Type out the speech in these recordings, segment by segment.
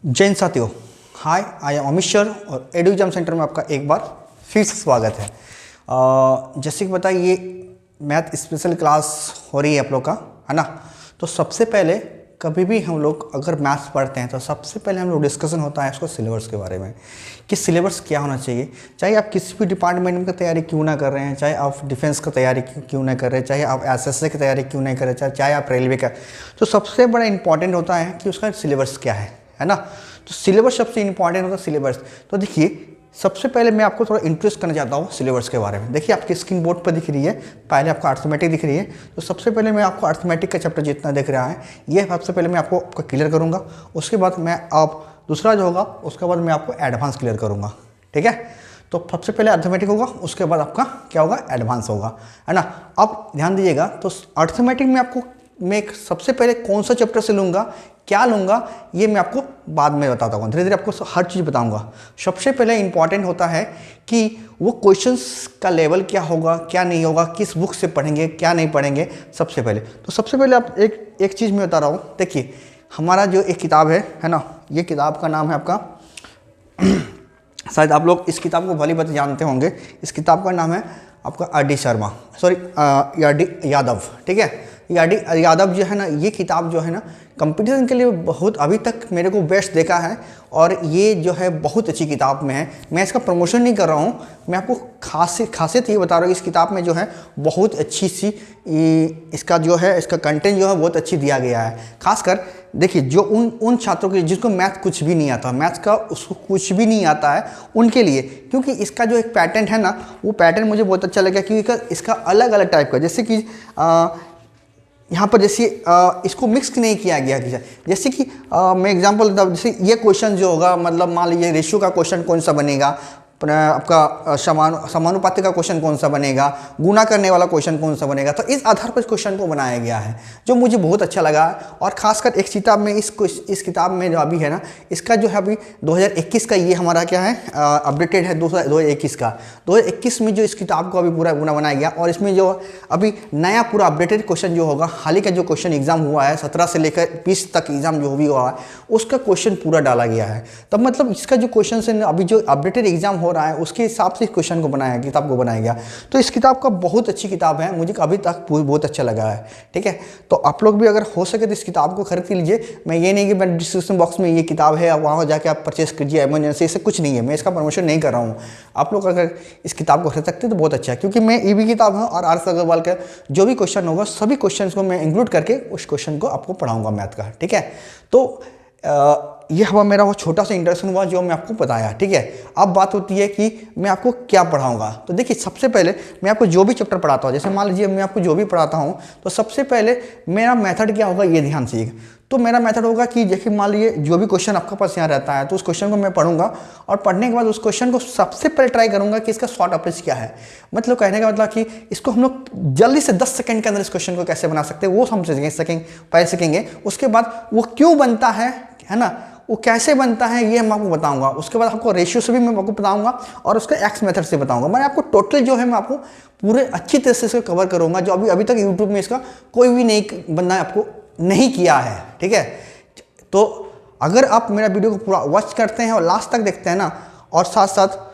जय हिंद साथियों, हाय I am Amit sir और एडू एग्जाम सेंटर में आपका एक बार फिर से स्वागत है। जैसे कि पता है ये मैथ स्पेशल क्लास हो रही है आप लोग का, है ना। तो सबसे पहले कभी भी हम लोग अगर मैथ्स पढ़ते हैं तो सबसे पहले हम लोग डिस्कशन होता है इसको सिलेबस के बारे में कि सिलेबस क्या होना चाहिए। चाहे आप किसी भी डिपार्टमेंट की तैयारी क्यों ना कर रहे हैं, चाहे आप डिफेंस का तैयारी क्यों ना कर रहे हैं, चाहे आप एसएससी की तैयारी क्यों नहीं कर रहे, चाहे आप रेलवे का, तो सबसे बड़ा इंपॉर्टेंट होता है कि उसका सिलेबस क्या है ना। तो सिलेबस सबसे इंपॉर्टेंट होता है सिलेबस। तो देखिए सबसे पहले मैं आपको थोड़ा इंट्रोड्यूस करना चाहता हूँ सिलेबस के बारे में। देखिए आपकी स्क्रीन बोर्ड पर दिख रही है, पहले आपको अर्थमेटिक दिख रही है। तो सबसे पहले मैं आपको अर्थमेटिक का चैप्टर जितना दिख रहा है ये सबसे पहले मैं आपको क्लियर करूँगा। उसके बाद मैं आप दूसरा जो होगा उसके बाद मैं आपको एडवांस क्लियर करूँगा, ठीक है। तो सबसे पहले अर्थमेटिक होगा, उसके बाद आपका क्या होगा, एडवांस होगा, है ना। अब ध्यान दीजिएगा, तो अर्थमेटिक में आपको मैं सबसे पहले कौन सा चैप्टर से लूँगा, क्या लूँगा, ये मैं आपको बाद में बताता हूँ। धीरे धीरे आपको हर चीज़ बताऊँगा। सबसे पहले इंपॉर्टेंट होता है कि वो क्वेश्चंस का लेवल क्या होगा, क्या नहीं होगा, किस बुक से पढ़ेंगे, क्या नहीं पढ़ेंगे। सबसे पहले तो सबसे पहले आप एक चीज़ मैं बता रहा हूँ। देखिए हमारा जो एक किताब है ना, ये किताब का नाम है आपका शायद आप लोग इस किताब को भली बात जानते होंगे। इस किताब का नाम है आपका RD. Sharma, sorry RD. Yadav, ठीक है। आर.डी. यादव जो है ना, ये किताब जो है ना कंपटीशन के लिए बहुत अभी तक मेरे को बेस्ट देखा है और ये जो है बहुत अच्छी किताब में है। मैं इसका प्रमोशन नहीं कर रहा हूँ, मैं आपको खासियत ये बता रहा हूँ। इस किताब में जो है बहुत अच्छी सी इसका जो है इसका कंटेंट जो है बहुत अच्छी दिया गया है। खासकर देखिए जो उन छात्रों के जिसको मैथ कुछ भी नहीं आता, मैथ्स का उसको कुछ भी नहीं आता है उनके लिए, क्योंकि इसका जो एक पैटर्न है ना वो पैटर्न मुझे बहुत अच्छा लगा। क्योंकि इसका अलग अलग टाइप का, जैसे कि यहाँ पर जैसे इसको मिक्स नहीं किया गया कि जैसे कि मैं एग्जांपल देता हूँ। जैसे ये क्वेश्चन जो होगा, मतलब मान लीजिए रेशियो का क्वेश्चन कौन सा बनेगा, आपका समानुपाती का क्वेश्चन कौन सा बनेगा, गुना करने वाला क्वेश्चन कौन सा बनेगा। तो इस आधार पर इस क्वेश्चन को बनाया गया है जो मुझे बहुत अच्छा लगा। और खासकर एक किताब में इस किताब में जो अभी है ना, इसका जो है अभी 2021 का ये हमारा क्या है अपडेटेड है 2021 का। 2021 में जो इस किताब को अभी पूरा गुना बनाया गया और इसमें जो अभी नया पूरा अपडेटेड क्वेश्चन जो होगा, हाल ही का जो क्वेश्चन एग्जाम हुआ है 17 से लेकर 20 तक एग्जाम जो भी हुआ है उसका क्वेश्चन पूरा डाला गया है। तब मतलब इसका जो क्वेश्चन है अभी जो अपडेटेड एग्जाम हो रहा है उसके हिसाब से क्वेश्चन को बनाया, किताब को बनाया गया। तो इस किताब का बहुत अच्छी किताब है, मुझे अभी तक बहुत अच्छा लगा है, ठीक है। तो आप लोग भी अगर हो सके तो इस किताब को खरीद लीजिए। मैं ये नहीं कि मैं डिस्क्रिप्शन बॉक्स में ये किताब है वहाँ जाके आप परचेस कीजिए इमरजेंसी, इससे कुछ नहीं है। मैं इसका प्रमोशन नहीं कर रहा हूँ। आप लोग अगर इस किताब को खरीद सकते हैं तो बहुत अच्छा है, क्योंकि मैं ये भी किताब है और आर.एस. अग्रवाल का जो भी क्वेश्चन होगा सभी क्वेश्चन को मैं इंक्लूड करके उस क्वेश्चन को आपको पढ़ाऊंगा मैथ का, ठीक है। तो ये हुआ मेरा वो छोटा सा इंट्रोडक्शन हुआ जो मैं आपको बताया, ठीक है। अब बात होती है कि मैं आपको क्या पढ़ाऊंगा। तो देखिए सबसे पहले मैं आपको जो भी चैप्टर पढ़ाता हूँ, जैसे मान लीजिए मैं आपको जो भी पढ़ाता हूँ तो सबसे पहले मेरा मेथड क्या होगा ये ध्यान से। तो मेरा मेथड होगा कि जैसे मान लीजिए जो भी क्वेश्चन आपके पास यहाँ रहता है तो उस क्वेश्चन को मैं पढ़ूंगा और पढ़ने के बाद उस क्वेश्चन को सबसे पहले ट्राई करूंगा कि इसका शॉर्ट अप्रोच क्या है। मतलब कहने का मतलब कि इसको हम लोग जल्दी से 10 सेकंड के अंदर इस क्वेश्चन को कैसे बना सकते हैं वो हम सीखेंगे। उसके बाद वो क्यों बनता है ना, वो कैसे बनता है ये मैं आपको बताऊंगा। उसके बाद आपको रेशियो से भी मैं आपको बताऊंगा और उसका एक्स मेथड से बताऊंगा। मैं आपको टोटल जो है मैं आपको पूरे अच्छी तरह से इसको कवर करूंगा जो अभी तक यूट्यूब में इसका कोई भी नहीं बंदा आपको नहीं किया है, ठीक है। तो अगर आप मेरा वीडियो को पूरा वॉच करते हैं और लास्ट तक देखते हैं ना, और साथ साथ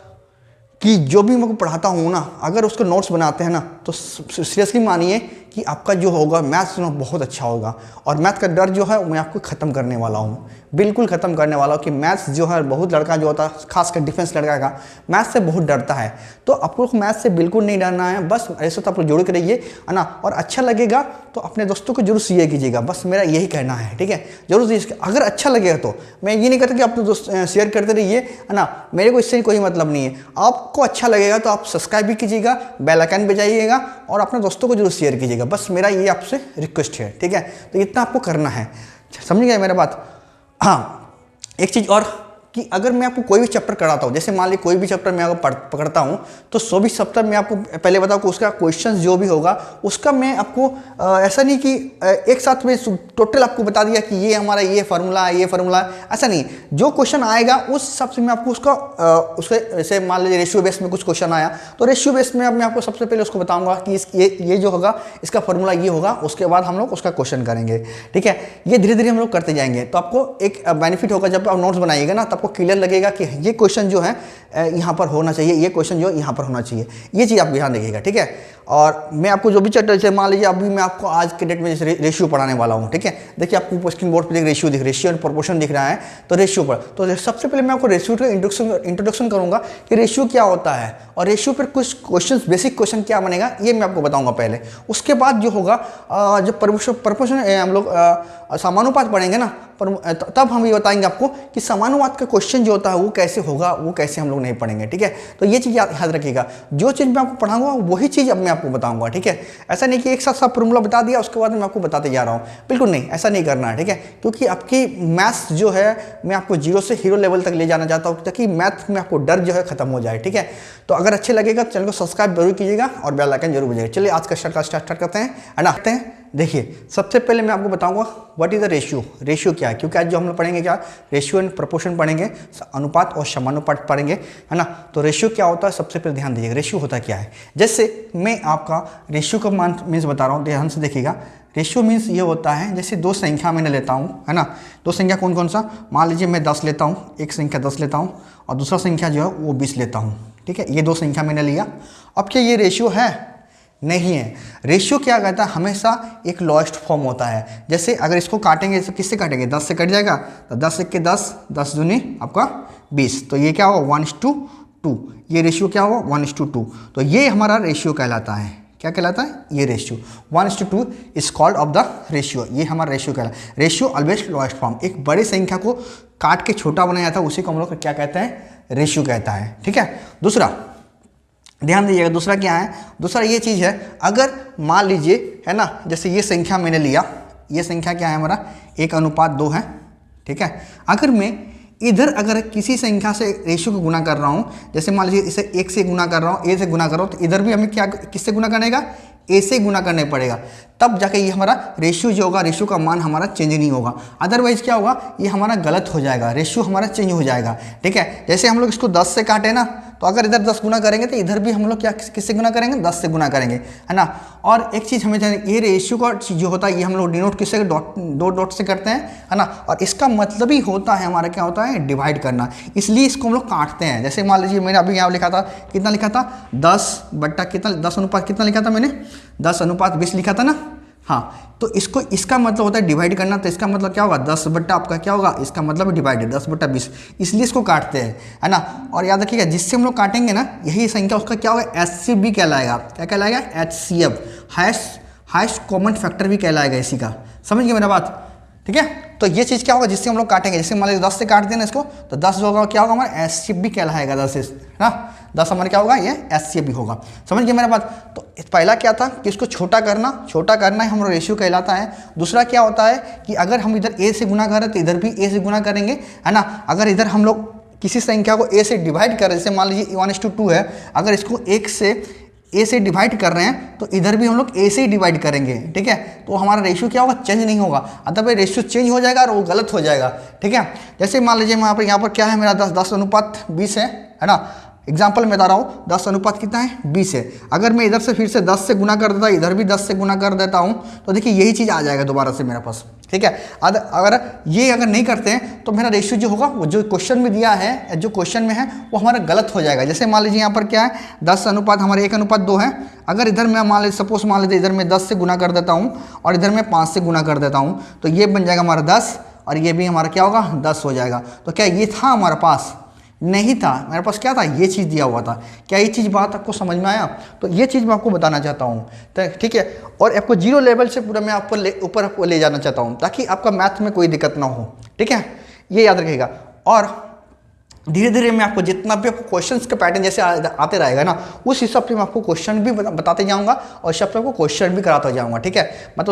कि जो भी मैं पढ़ाता हूँ ना अगर उसके नोट्स बनाते हैं ना, तो सीरियसली मानिए कि आपका जो होगा मैथ्स बहुत अच्छा होगा। और मैथ का डर जो है मैं आपको ख़त्म करने वाला हूँ, बिल्कुल ख़त्म करने वाला हूँ। कि मैथ्स जो है बहुत लड़का जो होता है खासकर डिफेंस लड़का का मैथ्स से बहुत डरता है। तो आपको मैथ्स से बिल्कुल नहीं डरना है, बस ऐसे तो आप लोग जोड़ के रहिए, है ना। और अच्छा लगेगा तो अपने दोस्तों को जरूर शेयर कीजिएगा, बस मेरा यही कहना है, ठीक है। जरूर अगर अच्छा लगेगा तो मैं ये नहीं कहता कि आप दोस्त शेयर करते रहिए, है ना। मेरे को इससे कोई मतलब नहीं है। आपको अच्छा लगेगा तो आप सब्सक्राइब भी कीजिएगा, बेल आइकन बजाइएगा और अपने दोस्तों को जरूर शेयर कीजिएगा, बस मेरा ये आपसे रिक्वेस्ट है, ठीक है। तो इतना आपको करना है, समझ गए मेरा बात। हाँ एक चीज़ और कि अगर मैं आपको कोई भी चैप्टर कराता हूँ, जैसे मान लीजिए कोई भी चैप्टर मैं अगर पकड़ता हूँ तो 24 चैप्टर में आपको पहले बताऊँ कि उसका क्वेश्चन जो भी होगा उसका मैं आपको ऐसा नहीं कि एक साथ में टोटल आपको बता दिया कि ये हमारा ये फार्मूला है, ये फार्मूला है, ऐसा नहीं। जो क्वेश्चन आएगा उस हिसाब से मैं आपको उसका उसके जैसे मान लीजिए रेशियो बेस में कुछ क्वेश्चन आया तो रेशियो बेस में अब मैं आपको सबसे पहले उसको बताऊंगा कि ये जो होगा इसका फार्मूला ये होगा, उसके बाद हम लोग उसका क्वेश्चन करेंगे। ठीक है, ये धीरे धीरे हम लोग करते जाएंगे। तो आपको एक बेनिफिट होगा जब आप नोट्स बनाइएगा ना, तो आपको क्लियर लगेगा कि ये क्वेश्चन जो है यहाँ पर होना चाहिए, ये क्वेश्चन जो यहाँ पर होना चाहिए, ये चीज़ आप ध्यान रखिएगा। ठीक है, और मैं आपको जो भी चैप्टर जैसे मान लीजिए अभी मैं आपको आज के डेट में जैसे रेशियो पढ़ाने वाला हूँ। ठीक है, देखिए आपको स्क्रीन बोर्ड पर रेशियो एंड प्रोपोर्शन दिख रहा है, तो रेशियो पर तो सबसे पहले मैं आपको रेशियो का इंट्रोडक्शन करूँगा कि रेशियो क्या होता है और रेशियो पर कुछ क्वेश्चन बेसिक क्वेश्चन क्या बनेगा ये मैं आपको बताऊँगा पहले। उसके बाद जो होगा जब प्रोपोर्शन हम लोग समानुपात पढ़ेंगे ना, तब हम ये बताएंगे आपको कि समानुपात का क्वेश्चन जो होता है वो कैसे होगा, वो कैसे हम लोग नहीं पढ़ेंगे। ठीक है, तो ये चीज़ याद रखिएगा, जो चीज़ मैं आपको पढ़ाऊंगा वही चीज़ अब मैं आपको बताऊंगा। ठीक है, ऐसा नहीं कि एक साथ सब फॉर्मूला बता दिया उसके बाद मैं आपको बताते जा रहा हूँ, बिल्कुल नहीं, ऐसा नहीं करना है। ठीक है, क्योंकि आपकी मैथ्स जो है मैं आपको जीरो से हीरो लेवल तक ले जाना चाहता हूँ ताकि मैथ में आपको डर जो है खत्म हो जाए। ठीक है, तो अगर अच्छे लगेगा चैनल को सब्सक्राइब जरूर कीजिएगा और बेल आइकन जरूर बजाइएगा। चलिए आज का स्टार्ट करते हैं, है ना। देखिए सबसे पहले मैं आपको बताऊंगा what is the ratio. Ratio क्या है, क्योंकि आज जो हम लोग पढ़ेंगे क्या, रेशियो एंड प्रोपोर्शन पढ़ेंगे, अनुपात और समानुपात पढ़ेंगे, है ना। तो रेशियो क्या होता है सबसे पहले ध्यान दीजिएगा, रेशियो होता क्या है। जैसे मैं आपका रेशियो का मीन्स बता रहा हूँ, ध्यान से देखिएगा। रेशियो मीन्स ये होता है जैसे दो संख्या मैंने लेता हूँ, है ना। दो संख्या कौन कौन सा, मान लीजिए मैं 10 लेता हूँ, एक संख्या 10 लेता हूँ और दूसरा संख्या जो है वो 20 लेता हूँ। ठीक है, ये दो संख्या मैंने लिया। अब क्या ये रेशियो है, नहीं है। रेशियो क्या कहता है, हमेशा एक लोएस्ट फॉर्म होता है। जैसे अगर इसको काटेंगे तो किससे काटेंगे, 10 से कट जाएगा, तो 10 एक के 10, 10 दूनी आपका 20, तो ये क्या होगा 1:2। ये रेशियो क्या होगा 1:2। तो ये हमारा रेशियो कहलाता है। क्या कहलाता है, ये ratio 1:2 is called off the ratio. ये हमारा रेशियो कहलाता है। रेशियो ऑलवेज लोएस्ट फॉर्म, एक बड़ी संख्या को काट के छोटा बनाया था उसी को हम लोग क्या कहते हैं, रेशियो कहता है। ठीक है, दूसरा ध्यान दीजिएगा, दूसरा क्या है, दूसरा ये चीज़ है, अगर मान लीजिए, है ना, जैसे ये संख्या मैंने लिया, ये संख्या क्या है हमारा 1:2 है। ठीक है, अगर मैं इधर अगर किसी संख्या से रेशियो को गुना कर रहा हूँ, जैसे मान लीजिए इसे 1 से गुना कर रहा हूँ, ए से गुना कर रहा हूँ, तो इधर भी हमें क्या किससे गुना करनेगा, ए से गुना करने पड़ेगा, तब जाके ये हमारा रेशियो जो होगा, रेशियो का मान हमारा चेंज नहीं होगा। अदरवाइज क्या होगा, ये हमारा गलत हो जाएगा, रेशियो हमारा चेंज हो जाएगा। ठीक है, जैसे हम लोग इसको 10 से काटे ना, तो अगर इधर 10 गुना करेंगे तो इधर भी हम लोग क्या किससे गुना करेंगे, 10 से गुना करेंगे, है ना। और एक चीज़ हमें ये रेशियो का जो होता है ये हम लोग डिनोट किससे, डॉट से करते हैं, है ना। और इसका मतलब ही होता है हमारा क्या होता है, डिवाइड करना, इसलिए इसको हम लोग काटते हैं। जैसे मान लीजिए मैंने अभी यहाँ लिखा था, कितना लिखा था, 10 बट्टा कितना, 10 अनुपात कितना लिखा था मैंने, 10:20 लिखा था ना। हाँ, तो इसको इसका मतलब होता है डिवाइड करना, तो इसका मतलब क्या होगा, 10 बट्टा आपका क्या होगा, इसका मतलब डिवाइडेड 10/20, इसलिए इसको काटते हैं, है ना। और याद रखिएगा जिससे हम लोग काटेंगे ना यही संख्या, उसका क्या होगा, HCF कहलाएगा। क्या कहलाएगा, HCF, हाईएस्ट कॉमन फैक्टर भी कहलाएगा इसी का। समझ गए मेरा बात, ठीक है। तो ये चीज़ क्या होगा जिससे हम लोग काटेंगे, जैसे मान लीजिए 10 से काट देना इसको, तो 10 जो होगा क्या होगा हमारा, HCF भी कहलाएगा 10 है ना, 10 हमारे क्या होगा, ये HCF भी होगा। समझ गए मेरा बात। तो पहला क्या था कि इसको छोटा करना ही हमारा रेशियो कहलाता है। दूसरा क्या होता है कि अगर हम इधर ए से गुना करें तो इधर भी ए से गुना करेंगे, है ना। अगर इधर हम लोग किसी संख्या को ए से डिवाइड करें, जैसे मान लीजिए 1:2 है, अगर इसको 1 से ए से डिवाइड कर रहे हैं तो इधर भी हम लोग ए से ही डिवाइड करेंगे। ठीक है, तो हमारा रेशियो क्या होगा, चेंज नहीं होगा, अतः रेशियो चेंज हो जाएगा और वो गलत हो जाएगा। ठीक है, जैसे मान लीजिए मैं यहाँ पर क्या है मेरा 10:20 है ना। एग्जाम्पल में बता रहा हूँ, 10 अनुपात कितना है, 20 है। अगर मैं इधर से फिर से 10 से गुना कर देता, इधर भी 10 से गुना कर देता हूँ, तो देखिए यही चीज़ आ जाएगा दोबारा से मेरे पास। ठीक है, अगर नहीं करते हैं तो मेरा रेशियो जो होगा, वो जो क्वेश्चन में दिया है, जो क्वेश्चन में है वो हमारा गलत हो जाएगा। जैसे मान लीजिए यहाँ पर क्या है, 10 अनुपात हमारे 1:2 है। अगर इधर मैं मान लीजिए इधर मैं 10 से गुना कर देता हूँ और इधर मैं 5 से गुना कर देता हूँ, तो ये बन जाएगा हमारा 10 और ये भी हमारा क्या होगा, 10 हो जाएगा। तो क्या ये था हमारे पास, नहीं था, मेरे पास क्या था, ये चीज़ दिया हुआ था। क्या ये चीज़ बात आपको समझ में आया, तो ये चीज़ मैं आपको बताना चाहता हूँ। तो ठीक है, और आपको जीरो लेवल से पूरा मैं आपको ऊपर आपको ले जाना चाहता हूँ ताकि आपका मैथ में कोई दिक्कत ना हो। ठीक है, ये याद रखिएगा। और धीरे धीरे मैं आपको जितना भी आपको क्वेश्चंस के पैटर्न जैसे आते रहेगा ना, उस हिसाब से मैं आपको क्वेश्चन भी बताते जाऊंगा और इस हिसाब से आपको क्वेश्चन भी कराता जाऊंगा, ठीक है। मतलब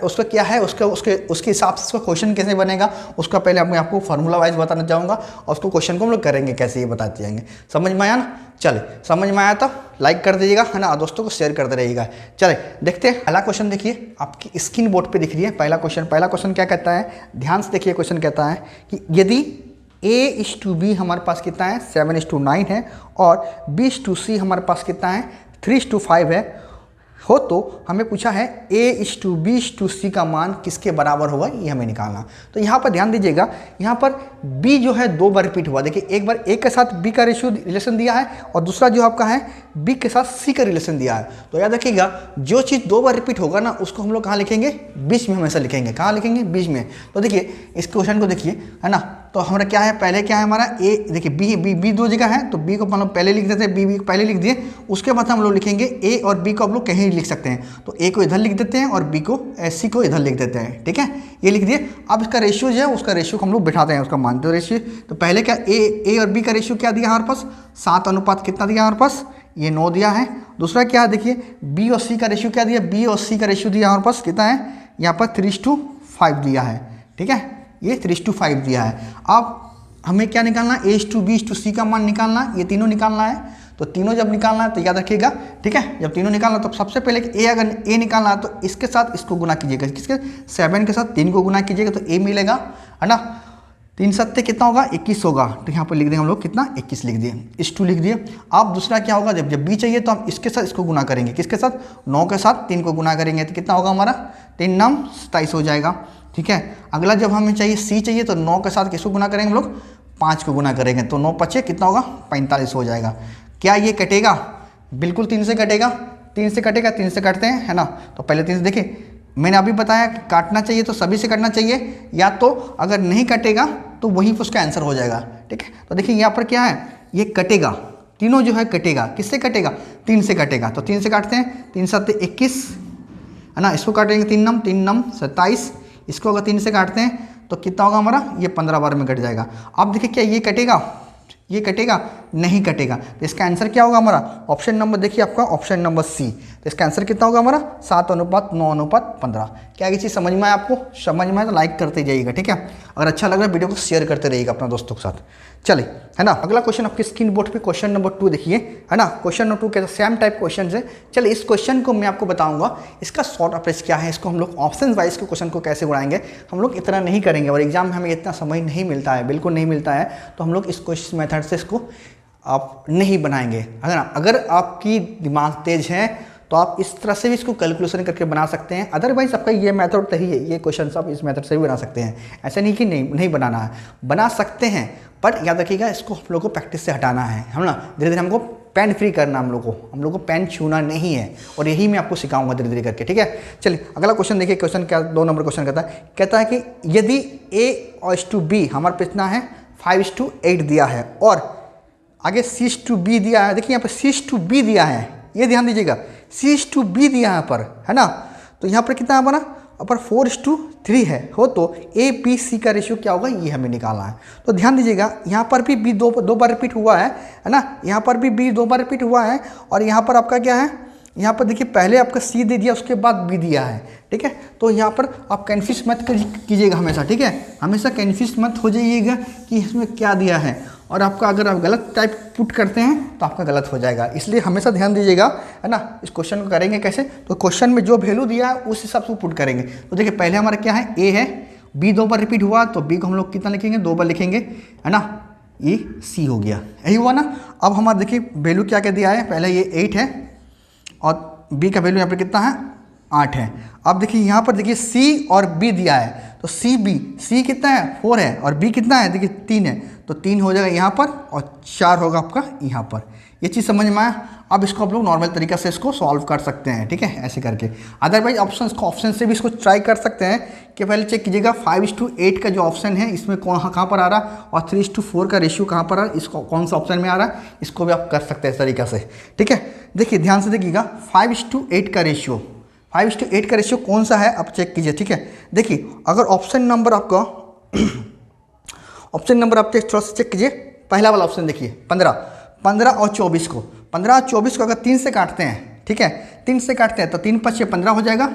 उसका क्या है, उसके हिसाब से उसका क्वेश्चन कैसे बनेगा, उसका पहले मैं आपको फार्मूला वाइज बताना चाहूँगा और उसको क्वेश्चन को हम लोग करेंगे कैसे, ये बताते जाएंगे। समझ में आया ना? चले, समझ में आया तो लाइक कर दीजिएगा, है ना, दोस्तों को शेयर करते रहिएगा। चले देखते हैं पहला क्वेश्चन। देखिए आपकी स्क्रीन बोर्ड पे दिख रही है पहला क्वेश्चन क्या कहता है, ध्यान से देखिए। क्वेश्चन कहता है कि यदि A:B हमारे पास कितना है 7:9 है और B:C हमारे पास कितना है 3:5 है हो, तो हमें पूछा है A:B:C का मान किसके बराबर होगा, ये हमें निकालना। तो यहाँ पर ध्यान दीजिएगा, यहाँ पर B जो है 2 बार रिपीट हुआ। देखिए एक बार A के साथ B का रेशियो रिलेशन दिया है और दूसरा जो आपका है B के साथ C का रिलेशन दिया है। तो याद रखिएगा, जो चीज़ 2 बार रिपीट होगा ना, उसको हम लोग कहाँ लिखेंगे, बीच में हमेशा लिखेंगे। कहाँ लिखेंगे, बीच में। तो देखिए इस क्वेश्चन को देखिए, है ना, तो हमारा क्या है, पहले क्या है हमारा A, देखिए B 2 जगह है, तो B को मतलब पहले लिख देते हैं, B पहले लिख दिए। उसके बाद हम लोग लिखेंगे A और B को हम लोग कहीं लिख सकते हैं, तो A को इधर लिख देते हैं और B को C को इधर लिख देते हैं, ठीक है, ये लिख दिए। अब इसका रेशियो जो है, उसका रेशियो को हम लोग बैठाते हैं, उसका मान तो रेशियो। तो पहले क्या A और B का रेशियो क्या दिया हमारे पास, 7 अनुपात कितना दिया हमारे पास, ये 9 दिया है। दूसरा क्या है, देखिए B और C का रेशियो क्या दिया, B और C का रेशियो दिया हमारे पास कितना है, यहाँ पर 3:5 दिया है, ठीक है, ये 3:5 दिया है। अब हमें क्या निकालना है, A:B:C का मान निकालना है, ये तीनों निकालना है। तो तीनों जब निकालना है तो याद रखिएगा, ठीक है, जब तीनों निकालना तो सबसे पहले अगर A निकालना है तो इसके साथ इसको गुना कीजिएगा, किसके 7 के साथ 3 को गुना कीजिएगा तो A मिलेगा, है ना। 3 7 कितना होगा, 21 होगा। तो यहाँ पर लिख देंगे हम लोग कितना, 21 लिख दिए, इस 2 लिख दिए। अब दूसरा क्या होगा, जब B चाहिए तो हम इसके साथ इसको गुना करेंगे, किसके साथ, 9 के साथ 3 को गुना करेंगे तो कितना होगा हमारा, 3 9 27 हो जाएगा, ठीक है। अगला जब हमें चाहिए C चाहिए तो 9 के साथ किसको गुना करेंगे हम लोग, 5 को गुना करेंगे, तो 9 5 कितना होगा, 45 हो जाएगा। क्या ये कटेगा, बिल्कुल 3 से कटेगा, 3 से कटेगा, 3 से काटते हैं, है ना। तो पहले 3 से देखिए, मैंने अभी बताया कि काटना चाहिए तो सभी से काटना चाहिए, या तो अगर नहीं कटेगा तो वहीं पर उसका आंसर हो जाएगा, ठीक है। तो देखिए यहाँ पर क्या है, ये कटेगा, तीनों जो है कटेगा, किससे कटेगा, 3 से कटेगा। तो 3 से काटते हैं, 3 7 21, है ना, इसको काटेंगे 3 9 27, इसको अगर 3 से काटते हैं तो कितना होगा हमारा, ये 15 बार में कट जाएगा। अब देखिए क्या ये कटेगा, ये कटेगा, नहीं कटेगा। तो इसका आंसर क्या होगा हमारा, ऑप्शन नंबर देखिए आपका, ऑप्शन नंबर C। तो इसका आंसर कितना होगा हमारा, 7:9:15। क्या ये चीज़ समझ में आया आपको, समझ में आया तो लाइक करते जाइएगा, ठीक है। अगर अच्छा लग रहा है वीडियो को शेयर करते रहिएगा अपना दोस्तों के साथ। चले, है ना, अगला क्वेश्चन आपके स्क्रीन बोर्ड पे क्वेश्चन नंबर 2 देखिए, है ना। क्वेश्चन नंबर 2 के सेम टाइप क्वेश्चन है। चलिए इस क्वेश्चन को मैं आपको बताऊंगा, इसका शॉर्ट अप्रोच क्या है, इसको हम लोग ऑप्शन वाइज के क्वेश्चन को कैसे उड़ाएंगे, हम लोग इतना नहीं करेंगे और एग्जाम में हमें इतना समय नहीं मिलता है, बिल्कुल नहीं मिलता है। तो हम लोग इस मेथड से इसको आप नहीं बनाएंगे, है ना। अगर आपकी दिमाग तेज है तो आप इस तरह से भी इसको कैलकुलेशन करके बना सकते हैं, अदरवाइज आपका ये मेथड सही है, ये क्वेश्चन आप इस मेथड से भी बना सकते हैं। ऐसा नहीं कि नहीं बनाना है, बना सकते हैं, पर याद रखिएगा इसको हम लोग को प्रैक्टिस से हटाना है ना। धीरे धीरे हमको पेन फ्री करना, हम लोग को पेन छूना नहीं है, और यही मैं आपको सिखाऊंगा धीरे धीरे करके, ठीक है। चलिए अगला क्वेश्चन देखिए, क्वेश्चन क्या 2 नंबर क्वेश्चन कहता है कि यदि A:B हमारे पे इतना है 5:8 दिया है और आगे C:B दिया है। देखिए यहाँ पर C:B दिया है, ये ध्यान दीजिएगा, C:B दिया है यहाँ पर, है ना। तो यहाँ पर कितना है हमारा, पर 4:3 है हो, तो A:B:C का रेशियो क्या होगा, ये हमें निकालना है। तो ध्यान दीजिएगा, यहाँ पर भी B दो बार रिपीट हुआ है ना, यहाँ पर भी B 2 बार रिपीट हुआ है, और यहाँ पर आपका क्या है, यहाँ पर देखिए पहले आपका C दे दिया, उसके बाद B दिया है, ठीक है। तो यहाँ पर आप कन्फ्यूज मत कीजिएगा हमेशा, ठीक है, हमेशा कन्फ्यूज मत हो जाइएगा कि इसमें क्या दिया है, और आपका अगर आप गलत टाइप पुट करते हैं तो आपका गलत हो जाएगा। इसलिए हमेशा ध्यान दीजिएगा, है ना। इस क्वेश्चन को करेंगे कैसे, तो क्वेश्चन में जो वैल्यू दिया है उस हिसाब से पुट करेंगे। तो देखिए पहले हमारा क्या है, A है, B 2 बार रिपीट हुआ तो B को हम लोग कितना लिखेंगे, 2 बार लिखेंगे, है ना, ये C हो गया, यही हुआ ना। अब हमारा देखिए वैल्यू क्या क्या दिया है, पहले ये 8 है और B का वैल्यू यहाँ पर कितना है, 8 है। अब देखिए यहाँ पर देखिए C और B दिया है, तो C कितना है, 4 है, और B कितना है, देखिए 3 है, तो 3 हो जाएगा यहाँ पर और 4 होगा आपका यहाँ पर। ये चीज़ समझ में आया। अब इसको आप लोग नॉर्मल तरीका से इसको सॉल्व कर सकते हैं, ठीक है, ऐसे करके। अदरवाइज ऑप्शन से भी इसको ट्राई कर सकते हैं कि पहले चेक कीजिएगा 5:8 का जो ऑप्शन है इसमें कहाँ पर आ रहा है, और 3:4 का रेशियो कहाँ पर आ रहा है, इसको कौन सा ऑप्शन में आ रहा है, इसको भी आप कर सकते हैं इस तरीका से, ठीक है। देखिए ध्यान से देखिएगा, 5:8 का रेशियो कौन सा है, आप चेक कीजिए, ठीक है। देखिए अगर ऑप्शन नंबर आप थोड़ा सा चेक कीजिए, पहला वाला ऑप्शन देखिए 15, 15 और 24 को, 15 और 24 को अगर 3 से काटते हैं, ठीक है, 3 से काटते हैं तो 3 5 15 हो जाएगा,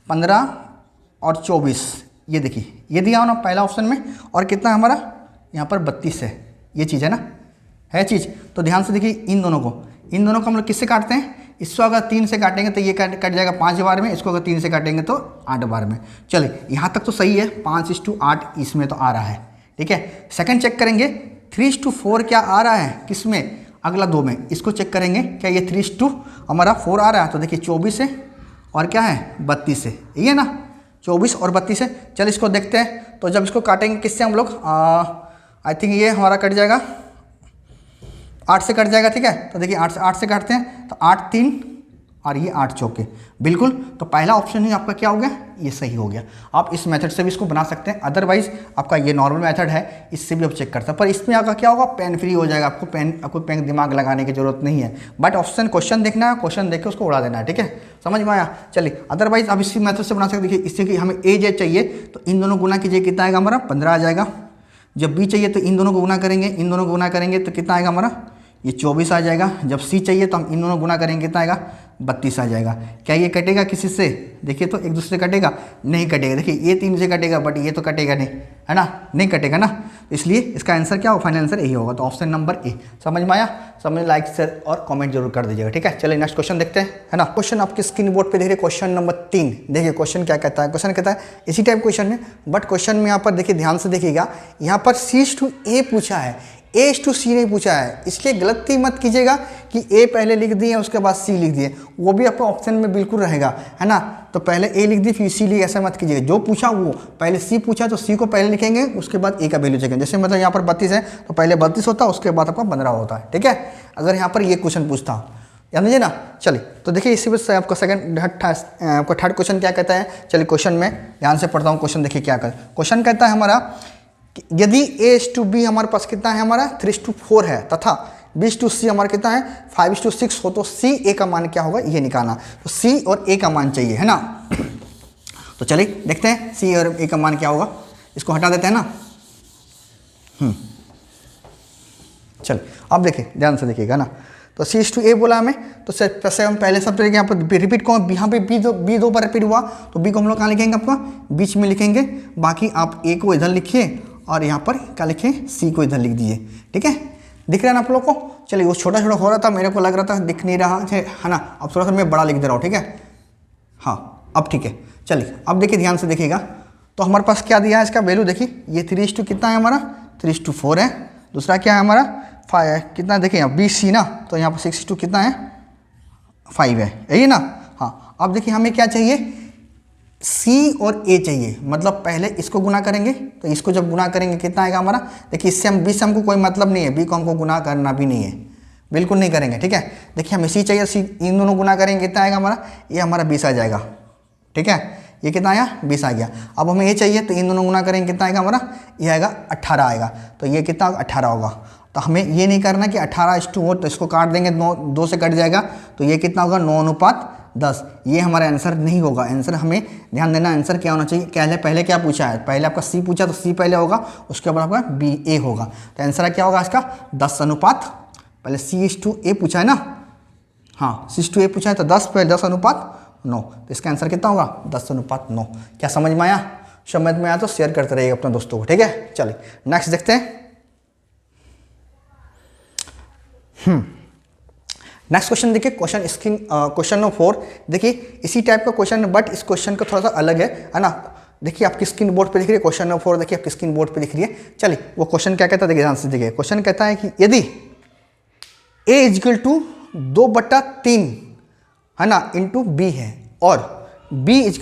15 और 24, ये देखिए ये दिया हो ना पहला ऑप्शन में, और कितना हमारा यहाँ पर 32 है, ये चीज़ है ना, है चीज़। तो ध्यान से देखिए इन दोनों को हम लोग किससे काटते हैं, इसको अगर 3 से काटेंगे तो ये कट जाएगा 5 बार में, इसको अगर 3 से काटेंगे तो 8 बार में। चलिए यहाँ तक तो सही है, 5:8 इसमें तो आ रहा है, ठीक है। सेकंड चेक करेंगे 3:4 क्या आ रहा है, किसमें, अगला 2 में, इसको चेक करेंगे क्या ये 3:4 हमारा 4 आ रहा है, तो देखिए 24 है और क्या है 32 है, ये है ना, 24 और 32 है। चल इसको देखते हैं, तो जब इसको काटेंगे किससे हम लोग, आई थिंक ये हमारा कट जाएगा 8 से कट जाएगा, ठीक है। तो देखिए 8 से काटते हैं तो 8 3 और ये 8 चौके, बिल्कुल। तो पहला ऑप्शन ही आपका क्या हो गया, ये सही हो गया। आप इस मेथड से भी इसको बना सकते हैं, अदरवाइज आपका ये नॉर्मल मेथड है, इससे भी आप चेक कर सकते हैं। पर इसमें आपका क्या होगा, पेन फ्री हो जाएगा, आपको पेन दिमाग लगाने की जरूरत नहीं है, बट ऑप्शन क्वेश्चन देखना है, क्वेश्चन देख के उसको उड़ा देना है, ठीक है, समझ में आया। चलिए अदरवाइज आप इसी मेथड से बना सकते। देखिए इससे कि हमें ए जे चाहिए तो इन दोनों गुना कीजिए, कितना आएगा हमारा 15 आ जाएगा। जब बी चाहिए तो इन दोनों को गुना करेंगे, इन दोनों को गुना करेंगे तो कितना आएगा हमारा, ये 24 आ जाएगा। जब सी चाहिए तो हम इन दोनों गुना करेंगे, कितना आएगा 32 आ जाएगा। क्या ये कटेगा किसी से, देखिए तो एक दूसरे से कटेगा, नहीं कटेगा। देखिए ये 3 से कटेगा बट ये तो कटेगा नहीं, है ना, नहीं कटेगा ना, इसलिए इसका आंसर क्या होगा, फाइनल आंसर यही होगा। तो ऑप्शन नंबर ए। समझ में आया, समझ लाइक शेयर और कमेंट जरूर कर दीजिएगा, ठीक है। चलिए नेक्स्ट क्वेश्चन देखते हैं, है ना। क्वेश्चन आपके स्क्रीन बोर्ड पे देख रहे, क्वेश्चन नंबर 3। देखिए क्वेश्चन क्या कहता है, क्वेश्चन कहता है इसी टाइप क्वेश्चन है, बट क्वेश्चन में यहाँ पर देखिए ध्यान से देखिएगा, यहाँ पर C/A पूछा है, A/C नहीं पूछा है, इसलिए गलती मत कीजिएगा कि A पहले लिख दिए उसके बाद C लिख दिए, वो भी आपका ऑप्शन में बिल्कुल रहेगा, है ना। तो पहले A लिख दी फिर C लिख, ऐसा मत कीजिएगा। जो पूछा वो पहले C पूछा तो C को पहले लिखेंगे, उसके बाद A का वैल्यू चेकेंगे। जैसे मतलब यहाँ पर 32 है तो पहले 32 होता है, उसके बाद आपका 15 होता है, ठीक है, अगर यहाँ पर ये क्वेश्चन पूछता याद लीजिए ना। चलिए तो देखिए इसी वजह से आपका आपका थर्ड क्वेश्चन क्या कहता है। चलिए क्वेश्चन में ध्यान से पढ़ता हूँ, क्वेश्चन देखिए क्या कहता है। क्वेश्चन कहता है हमारा यदि A/B हमारे पास कितना है, हमारा 3:4 है, तथा B/C हमारा कितना है 5:6 हो, तो C/A का मान क्या होगा ये निकालना। तो C और A का मान चाहिए, है ना। तो चलिए देखते हैं C और A का मान क्या होगा, इसको हटा देते हैं ना। चलिए अब देखिए ध्यान से देखिएगा ना। तो C/A बोला हमें, तो जैसे हम पहले सब तरीके यहाँ पर रिपीट को, यहाँ पे B दो बार रिपीट हुआ तो B को हम लोग कहाँ लिखेंगे, आपका बीच में लिखेंगे। बाकी आप A को इधर लिखिए और यहाँ पर क्या लिखें, C को इधर लिख दीजिए, ठीक है। दिख रहा है ना आप लोग को। चलिए वो छोटा छोटा हो रहा था, मेरे को लग रहा था दिख नहीं रहा है ना। अब थोड़ा सा मैं बड़ा लिख दे रहा हूँ, ठीक है, हाँ अब ठीक है। चलिए अब देखिए ध्यान से देखिएगा, तो हमारे पास क्या दिया है इसका वैल्यू, देखिए ये 3:2 कितना है हमारा 3:4 है। दूसरा क्या है हमारा 5 कितना, देखिए यहाँ BC ना, तो यहाँ पर 6:2 कितना है 5 है, यही ना। हाँ अब देखिए हमें क्या चाहिए, C और A चाहिए, मतलब पहले इसको गुना करेंगे, तो इसको जब गुना करेंगे कितना आएगा हमारा, देखिए इससे हम B से हमको कोई मतलब नहीं है, B को हमको गुना करना भी नहीं है, बिल्कुल नहीं करेंगे, ठीक है। देखिए हमें C चाहिए, C इन दोनों गुना करेंगे कितना आएगा हमारा, ये हमारा 20 आ जाएगा, ठीक है। ये कितना आया 20 आ गया। अब हमें ये चाहिए तो इन दोनों गुना करेंगे कितना आएगा हमारा, ये आएगा 18 आएगा। तो ये कितना 18 होगा। तो हमें ये नहीं करना कि 18:2 हो, तो इसको काट देंगे, 2 से कट जाएगा, तो ये कितना होगा 9:10। ये हमारा आंसर नहीं होगा। आंसर हमें ध्यान देना, आंसर क्या होना चाहिए, पहले क्या पूछा है, पहले आपका C पूछा तो C पहले होगा, उसके बाद आपका BA होगा। तो आंसर क्या होगा इसका 10:, पहले C/A पूछा है ना, हाँ C/A पूछा है तो 10 पहले 10:9, तो इसका आंसर कितना होगा 10:9। क्या समझ में आया, समझ में आया तो शेयर करते रहिए अपने दोस्तों को, ठीक है। चलिए नेक्स्ट देखते हैं। नेक्स्ट क्वेश्चन देखिए, क्वेश्चन नंबर 4। देखिए इसी टाइप का क्वेश्चन है, बट इस क्वेश्चन का थोड़ा सा अलग है ना। देखिए आपकी स्क्रीन बोर्ड पे दिख रही है, क्वेश्चन नंबर 4 देखिए आपकी स्क्रीन बोर्ड पे दिख रही है। चलिए वो क्वेश्चन क्या कहता है, देखिए ध्यान से देखिए। क्वेश्चन कहता है कि यदि A = 2/3 है ना इंटू B है, और B =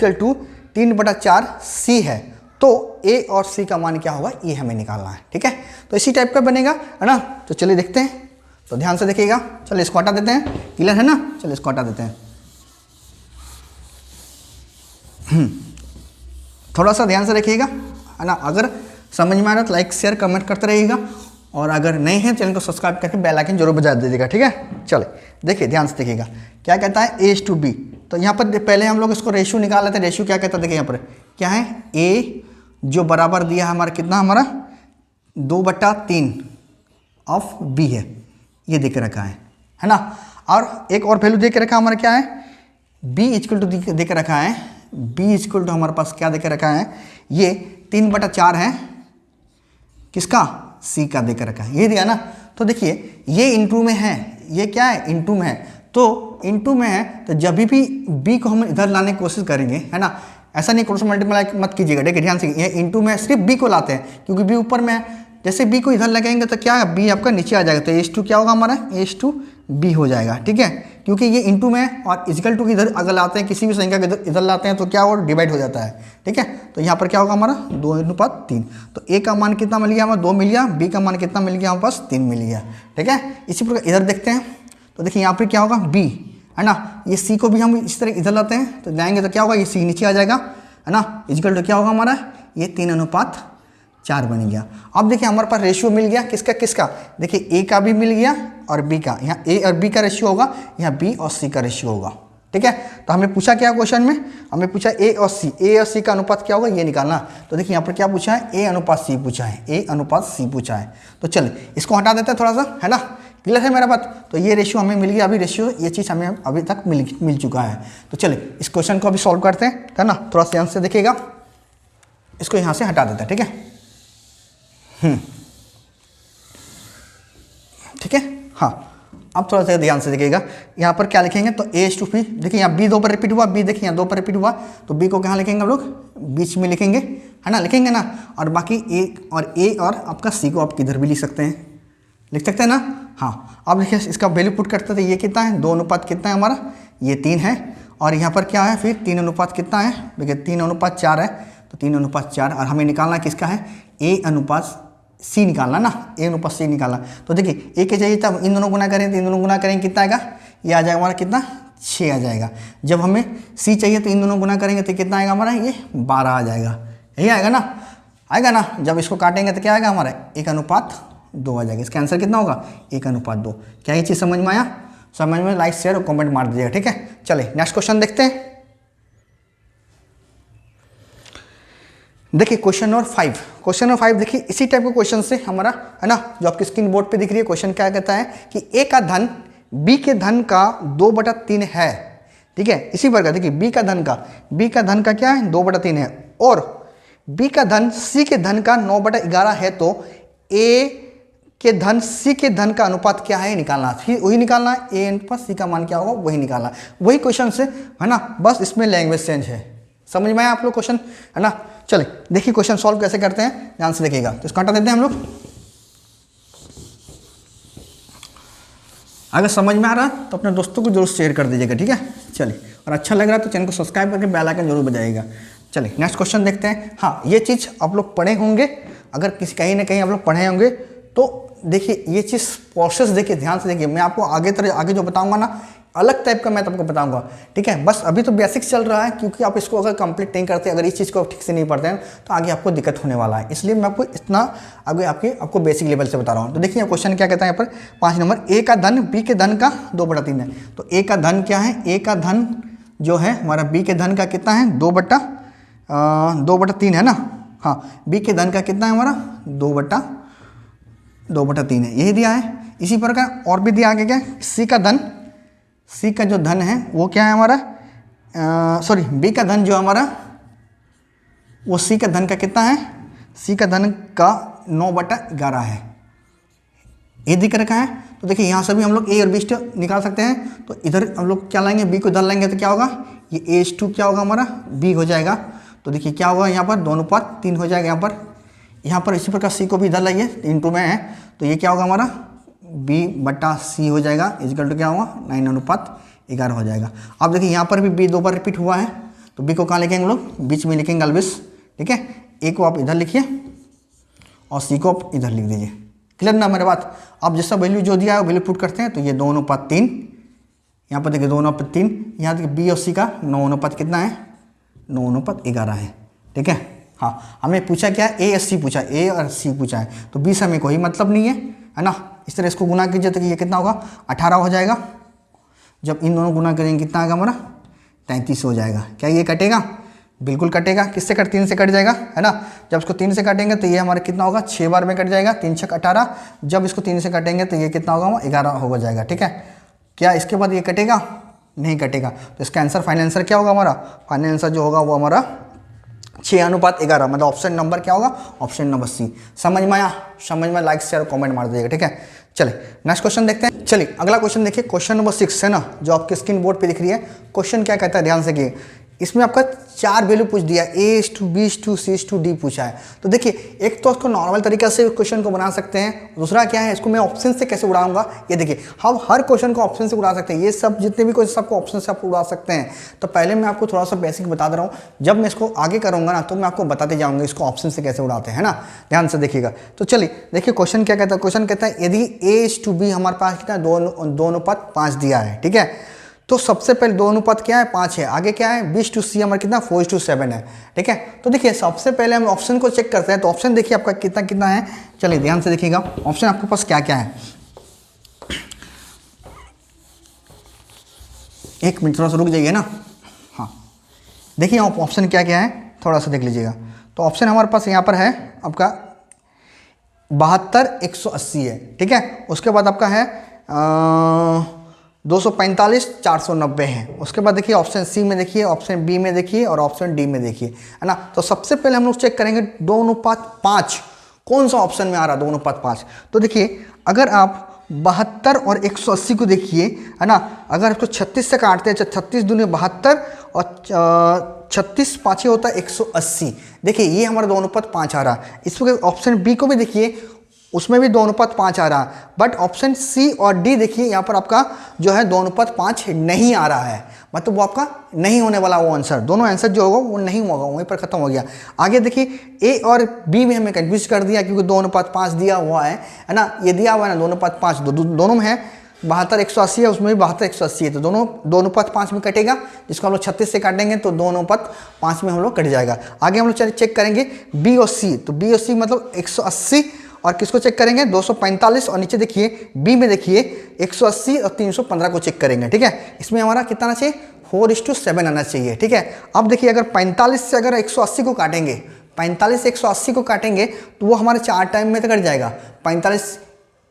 3/4 C है, तो A और C का मान क्या होगा ये हमें निकालना है, ठीक है। तो इसी टाइप का बनेगा, है ना। तो चलिए देखते हैं, तो ध्यान से देखिएगा। चलिए इसको हटा देते हैं, क्लियर है ना। चलिए इसको हटा देते हैं। थोड़ा सा ध्यान से देखिएगा, है ना। अगर समझ में आ रहा तो लाइक शेयर कमेंट करते रहिएगा, और अगर नहीं है चैनल को सब्सक्राइब करके बेल आइकन जरूर बजा दीजिएगा, ठीक है। चलिए देखिए ध्यान से देखिएगा क्या कहता है A/B। तो यहाँ पर पहले हम लोग इसको रेशियो निकाल लेते हैं। रेशियो क्या कहता है, देखिए यहाँ पर क्या है, A जो बराबर दिया है हमारा कितना, हमारा 2/3, ऑफ बी है, ये दे के रखा है ना। और एक और वैल्यू दे के रखा हमारा क्या है, बी इक्वल टू दे के रखा है, बी इक्वल टू हमारे पास क्या दे के रखा है, ये 3/4 है, किसका, सी का दे के रखा है, ये दिया ना। तो देखिए ये इनटू में है, ये क्या है, इनटू में है, तो इनटू में है तो जब भी बी को हम इधर लाने की कोशिश करेंगे, है ना, ऐसा नहीं क्रॉस मल्टीप्लाई मत कीजिएगा, देखिए ध्यान से, ये इनटू में सिर्फ बी को लाते हैं क्योंकि बी ऊपर में है। जैसे बी को इधर लगाएंगे तो क्या है, बी आपका नीचे आ जाएगा, तो H2 क्या होगा हमारा, H2 बी हो जाएगा, ठीक है, क्योंकि ये इनटू में है और इजिकल टू इधर अगर लाते हैं, किसी भी संख्या को इधर लाते हैं तो क्या होगा, डिवाइड हो जाता है, ठीक है। तो यहाँ पर क्या होगा हमारा 2:3, तो ए का मान कितना मिल गया हमारा, 2 मिल गया, बी का मान कितना मिल गया हमारे पास, 3 मिल गया, ठीक है। इसी प्रकार इधर देखते हैं, तो देखिए यहाँ पर क्या होगा, बी है ना, ये सी को भी हम इस तरह इधर लाते हैं तो जाएंगे तो क्या होगा, ये सी नीचे आ जाएगा, है ना, इजिकल टू क्या होगा हमारा, ये 3:4 बन गया। अब देखिए हमारे पास रेशियो मिल गया किसका किसका, देखिए ए का भी मिल गया और बी का, यहाँ ए और बी का रेशियो होगा, यहाँ बी और सी का रेशियो होगा, ठीक है। तो हमें पूछा क्या क्वेश्चन में, हमें पूछा ए और सी का अनुपात क्या होगा, ये निकालना। तो देखिए यहाँ पर क्या पूछा है, ए अनुपात सी पूछा है, ए अनुपात सी पूछा है। तो चलिए इसको हटा देते हैं थोड़ा सा, है ना, क्लियर है मेरा बात। तो ये रेशियो हमें मिल गया, अभी रेशियो ये चीज़ हमें अभी तक मिल चुका है। तो चलिए इस क्वेश्चन को अभी सॉल्व करते हैं, है ना, थोड़ा ध्यान से देखिएगा, इसको यहाँ से हटा देते हैं, ठीक है, ठीक है। हाँ अब थोड़ा सा ध्यान से देखिएगा, यहाँ पर क्या लिखेंगे, तो H2P, देखिए यहाँ B 2 पर रिपीट हुआ, B देखिए यहाँ 2 पर रिपीट हुआ, तो B को कहाँ लिखेंगे हम लोग, बीच में लिखेंगे, है ना, लिखेंगे ना। और बाकी A और आपका C को आप किधर भी लिख सकते हैं, लिख सकते हैं ना। हाँ अब देखिए इसका वैल्यू पुट करते थे, ये कितना है, 2 अनुपात कितना है हमारा, ये 3 है, और यहाँ पर क्या है फिर 3 अनुपात कितना है, देखिए 3:4 है, तो 3:4, और हमें निकालना किसका है, A अनुपात C निकालना ना, A अनुपात C निकालना। तो देखिए ए के चाहिए तब इन दोनों गुना करें, तो इन दोनों गुना करेंगे कितना आएगा, ये आ जाएगा हमारा कितना, 6 आ जाएगा। जब हमें C चाहिए तो इन दोनों गुना करेंगे तो कितना आएगा हमारा, ये 12 आ जाएगा, यही आएगा ना, आएगा ना। जब इसको काटेंगे तो क्या आएगा हमारा, 1:2 आ जाएगा। इसका आंसर कितना होगा, 1:2। क्या ये चीज़ समझ में आया, समझ में लाइक शेयर और कमेंट मार दीजिएगा, ठीक है। चलिए नेक्स्ट क्वेश्चन देखते हैं। देखिए क्वेश्चन नंबर 5, क्वेश्चन नंबर 5 देखिए इसी टाइप के क्वेश्चन से हमारा, है ना, जो आपकी स्क्रीन बोर्ड पे दिख रही है, क्वेश्चन क्या कहता है कि ए का धन बी के धन का 2/3 है, ठीक है। इसी प्रकार देखिए बी का धन का क्या है, 2/3 है, और बी का धन सी के धन का 9/11 है, तो ए के धन सी के धन का अनुपात क्या है निकालना, फिर वही निकालना है, ए अनुपात सी का मान क्या होगा वही निकालना, वही क्वेश्चन से, है ना, बस इसमें लैंग्वेज चेंज है। समझ में आया आप लोग क्वेश्चन, है ना। चलिए देखिए क्वेश्चन सॉल्व कैसे करते हैं, ध्यान से देखिएगा। तो इसको हटा देते हैं हम लोग, अगर समझ में आ रहा तो अपने दोस्तों को जरूर शेयर कर दीजिएगा, ठीक है। चलिए, और अच्छा लग रहा तो चैनल को सब्सक्राइब करके बेल आइकन जरूर बजाइएगा। चलिए नेक्स्ट क्वेश्चन देखते हैं। हाँ ये चीज़ आप लोग पढ़े होंगे, अगर किसी कहीं ना कहीं आप लोग पढ़े होंगे तो देखिए ये चीज़ प्रोसेस देखिए, ध्यान से देखिए, मैं आपको आगे जो बताऊंगा ना, अलग टाइप का मैं आपको बताऊंगा, ठीक है। बस अभी तो बेसिक्स चल रहा है, क्योंकि आप इसको अगर कंप्लीट नहीं करते, अगर इस चीज़ को ठीक से नहीं पढ़ते हैं तो आगे आपको दिक्कत होने वाला है, इसलिए मैं आपको इतना आगे आपको बेसिक लेवल से बता रहा हूँ। तो देखिए क्वेश्चन क्या कहता है यहाँ पर 5 नंबर, ए का धन बी के धन का 2/3 है। तो ए का धन क्या है, ए का धन जो है हमारा बी के धन का कितना है, 2/3 है ना। हाँ बी के धन का कितना है हमारा, 2/3 है, यही दिया है। इसी प्रकार और भी दिया आगे क्या, सी का जो धन है वो क्या है हमारा, सॉरी बी का धन जो हमारा वो सी का धन का कितना है, सी का धन का 9/11 है, ये दिख रखा है। तो देखिए यहाँ से भी हम लोग ए और बी निकाल सकते हैं। तो इधर हम लोग क्या लाएंगे, बी को इधर लाएंगे तो क्या होगा, ये H2 क्या होगा हमारा, बी हो जाएगा। तो देखिए क्या होगा यहाँ पर 2:3 हो जाएगा यहाँ पर इसी प्रकार सी को भी इधर लाइए, इनटू में है, तो ये क्या होगा हमारा B/C हो जाएगा, इक्वल टू क्या होगा 9:11 हो जाएगा। अब देखिए यहाँ पर भी B 2 बार रिपीट हुआ है, तो B को कहाँ लिखेंगे हम लोग, बीच में लिखेंगे ऑलवेज, ठीक है। A को आप इधर लिखिए और C को आप इधर लिख दीजिए, क्लियर ना मेरे बात। अब जैसा वैल्यू जो दिया है वैल्यू पुट करते हैं, तो ये 2:3, यहाँ पर देखिए 2:3, यहाँ देखिए B और C का 9 कितना है, 9:11 है, ठीक है। हाँ हमें पूछा क्या, A और C पूछा, A और C पूछा है, तो 20 हमें कोई मतलब नहीं है ना। इस तरह इसको गुना कीजिए तो ये कितना होगा, 18 हो जाएगा। जब इन दोनों गुना करेंगे कितना आएगा हमारा, 33 हो जाएगा। क्या ये कटेगा, बिल्कुल कटेगा, किससे कट 3 से कट जाएगा, है ना। जब इसको 3 से काटेंगे तो ये हमारा कितना होगा, 6 बार में कट जाएगा, 3 6 18। जब इसको 3 से काटेंगे तो ये कितना होगा, 11 हो जाएगा, ठीक है। क्या इसके बाद ये कटेगा, नहीं कटेगा। तो इसका आंसर, फाइनल आंसर क्या होगा हमारा, फाइनल आंसर जो होगा वो हमारा 6:11, मतलब ऑप्शन नंबर क्या होगा, ऑप्शन नंबर सी। समझ में आया, समझ में लाइक शेयर कमेंट मार दीजिएगा, ठीक है। चलिए नेक्स्ट क्वेश्चन देखते हैं। चलिए अगला क्वेश्चन देखिए, क्वेश्चन नंबर 6 है ना, जो आपके स्क्रीन बोर्ड पे दिख रही है। क्वेश्चन क्या कहता है, ध्यान से देखिए। इसमें आपका 4 वैल्यू पूछ दिया, A/B/C/D पूछा है। तो देखिए, एक तो इसको नॉर्मल तरीका से क्वेश्चन को बना सकते हैं, दूसरा क्या है, इसको मैं ऑप्शन से कैसे उड़ाऊंगा। ये देखिए, हम हर क्वेश्चन को ऑप्शन से उड़ा सकते हैं, ये सब जितने भी क्वेश्चन सबको ऑप्शन से आप उड़ा सकते हैं। तो पहले मैं आपको थोड़ा सा बेसिक बता दे रहा हूँ, जब मैं इसको आगे करूँगा ना तो मैं आपको बताते जाऊँगा इसको ऑप्शन से कैसे उड़ाते हैं ना, ध्यान से देखिएगा। तो चलिए देखिए, क्वेश्चन क्या कहता है, क्वेश्चन कहता है यदि A/B हमारे पास कितना 2:5 दिया है, ठीक है। तो सबसे पहले 2:5 क्या है, 5 है। आगे क्या है, B/C हमारा कितना 4:7 है, ठीक है। तो देखिए, सबसे पहले हम ऑप्शन को चेक करते हैं। तो ऑप्शन देखिए आपका कितना कितना है, चलिए ध्यान से देखिएगा ऑप्शन आपके पास क्या क्या है। एक मिनट थोड़ा सा रुक जाइए ना, हाँ देखिए ऑप्शन क्या क्या है, थोड़ा सा देख लीजिएगा। तो ऑप्शन हमारे पास यहाँ पर है आपका 72 180 है, ठीक है। उसके बाद आपका है 245 490 है। उसके बाद देखिए ऑप्शन सी में देखिए, ऑप्शन बी में देखिए और ऑप्शन डी में देखिए, है ना। तो सबसे पहले हम लोग चेक करेंगे 2:5 कौन सा ऑप्शन में आ रहा है, 2:5। तो देखिए, अगर आप 72 और 180 को देखिए, है ना, अगर इसको 36 से काटते हैं, 36 दूनी 72 और 36 पाँचे होता है 180। देखिए ये हमारा 2:5 आ रहा है। इसमें ऑप्शन बी को भी देखिए, उसमें भी 2:5 आ रहा है। बट ऑप्शन सी और डी देखिए, यहाँ पर आपका जो है 2:5 नहीं आ रहा है, मतलब वो आपका नहीं होने वाला वो आंसर। दोनों आंसर जो होगा वो नहीं होगा, वहीं पर खत्म हो गया। आगे देखिए, ए और बी में हमें कंफ्यूज कर दिया, क्योंकि 2:5 दिया हुआ है ना, ये दिया हुआ है ना 2:5, दोनों में है। 72 180 है, उसमें भी 72 180 है, तो दोनों 2:5 में कटेगा। जिसको हम लोग 36 से काटेंगे तो 2:5 में हम लोग कट जाएगा। आगे हम लोग चेक करेंगे बी और सी। तो बी और सी मतलब 180, और किसको चेक करेंगे 245, और नीचे देखिए बी में देखिए 180 और 315 को चेक करेंगे, ठीक है। इसमें हमारा कितना आना चाहिए, 4:7 आना चाहिए, ठीक है। अब देखिए, अगर 45 से अगर 180 को काटेंगे, 45 से 180 को काटेंगे तो वो हमारे 4 टाइम में तो कट जाएगा। 45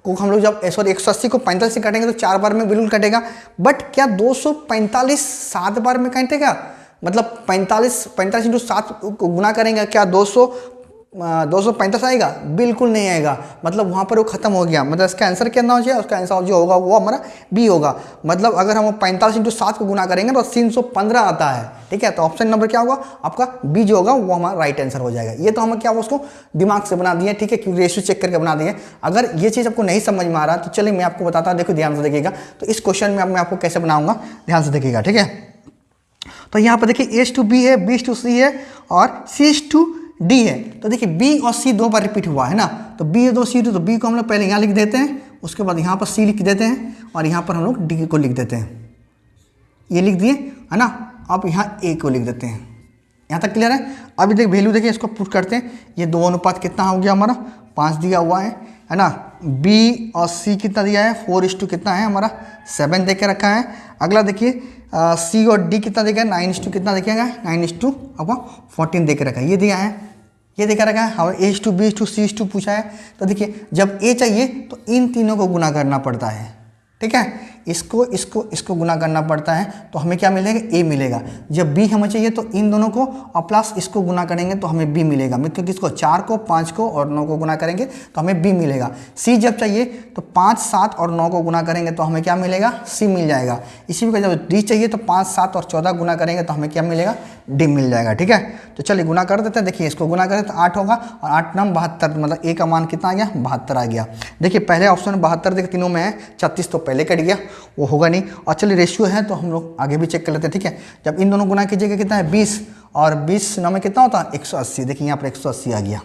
को हम लोग जब 180 को 45 से काटेंगे तो 4 बार में बिल्कुल कटेगा। बट क्या 245 7 बार में कटेगा, मतलब 45 × 7 को गुना करेंगे, क्या 245 आएगा, बिल्कुल नहीं आएगा। मतलब वहाँ पर वो खत्म हो गया। मतलब इसका आंसर क्या हो जाए, उसका आंसर जो होगा वो हमारा बी होगा। मतलब अगर हम 45 × 7 को गुना करेंगे तो 315 आता है, ठीक है। तो ऑप्शन नंबर क्या होगा आपका, बी जो होगा वो हमारा राइट आंसर हो जाएगा। ये तो हम क्या उसको दिमाग से बना दिए, ठीक है, क्योंकि रेशियो चेक करके बना दिए। अगर ये चीज़ आपको नहीं समझ में आ रहा तो चलिए मैं आपको बताता हूँ, देखो ध्यान से देखिएगा। तो इस क्वेश्चन में मैं आपको कैसे बनाऊंगा, ध्यान से देखिएगा, ठीक है। तो यहाँ पर देखिए A/B है, B/C है और C/D है। तो देखिए बी और सी 2 बार रिपीट हुआ है ना, तो बी 2 C 2, तो बी को हम लोग पहले यहाँ लिख देते हैं, उसके बाद यहाँ पर सी लिख देते हैं, और यहाँ पर हम लोग डी को लिख देते हैं। ये लिख दिए, है ना। अब यहाँ ए को लिख देते हैं। यहाँ तक क्लियर है। अभी देख वैल्यू देखिए, इसको पुट करते हैं। ये 2 कितना हो गया हमारा, 5 दिया हुआ है ना। बी और सी कितना दिया है, 4:, कितना है हमारा 7 दे के रखा है। अगला देखिए सी और डी कितना देखा है, 9:, कितना देखेगा 9:, आपका 14 दे के रखा है। ये दिया है, ये देखा रखा है। हमें A/B C/D पूछा है। तो देखिए, जब ए चाहिए तो इन तीनों को गुना करना पड़ता है, ठीक है। इसको गुना करना पड़ता है, तो हमें क्या मिलेगा, ए मिलेगा। जब बी हमें चाहिए तो इन दोनों को और प्लस इसको गुना करेंगे तो हमें बी मिलेगा। मतलब किसको, 4 को 5 को और 9 को गुना करेंगे तो हमें बी मिलेगा। सी जब चाहिए तो 5 7 और 9 को गुना करेंगे तो हमें क्या मिलेगा, सी मिल जाएगा। इसी प्रकार जब डी चाहिए तो 5 7 और 14 गुना करेंगे तो हमें क्या मिलेगा, डी मिल जाएगा, ठीक है। तो चलिए गुना कर देते हैं। देखिए इसको गुना करें तो 8 होगा, और 8 9 72, मतलब ए का मान कितना आ गया, 72 आ गया। देखिए पहले ऑप्शन में 72 देखिए तीनों में है, 36 तो पहले कट गया, वो होगा नहीं। और चलिए रेशियो है तो हम लोग आगे भी चेक कर लेते हैं, ठीक है। जब इन दोनों गुना कीजिएगा कितना है 20, और 20 9 में कितना होता है 180। देखिए यहाँ पर 180 आ गया,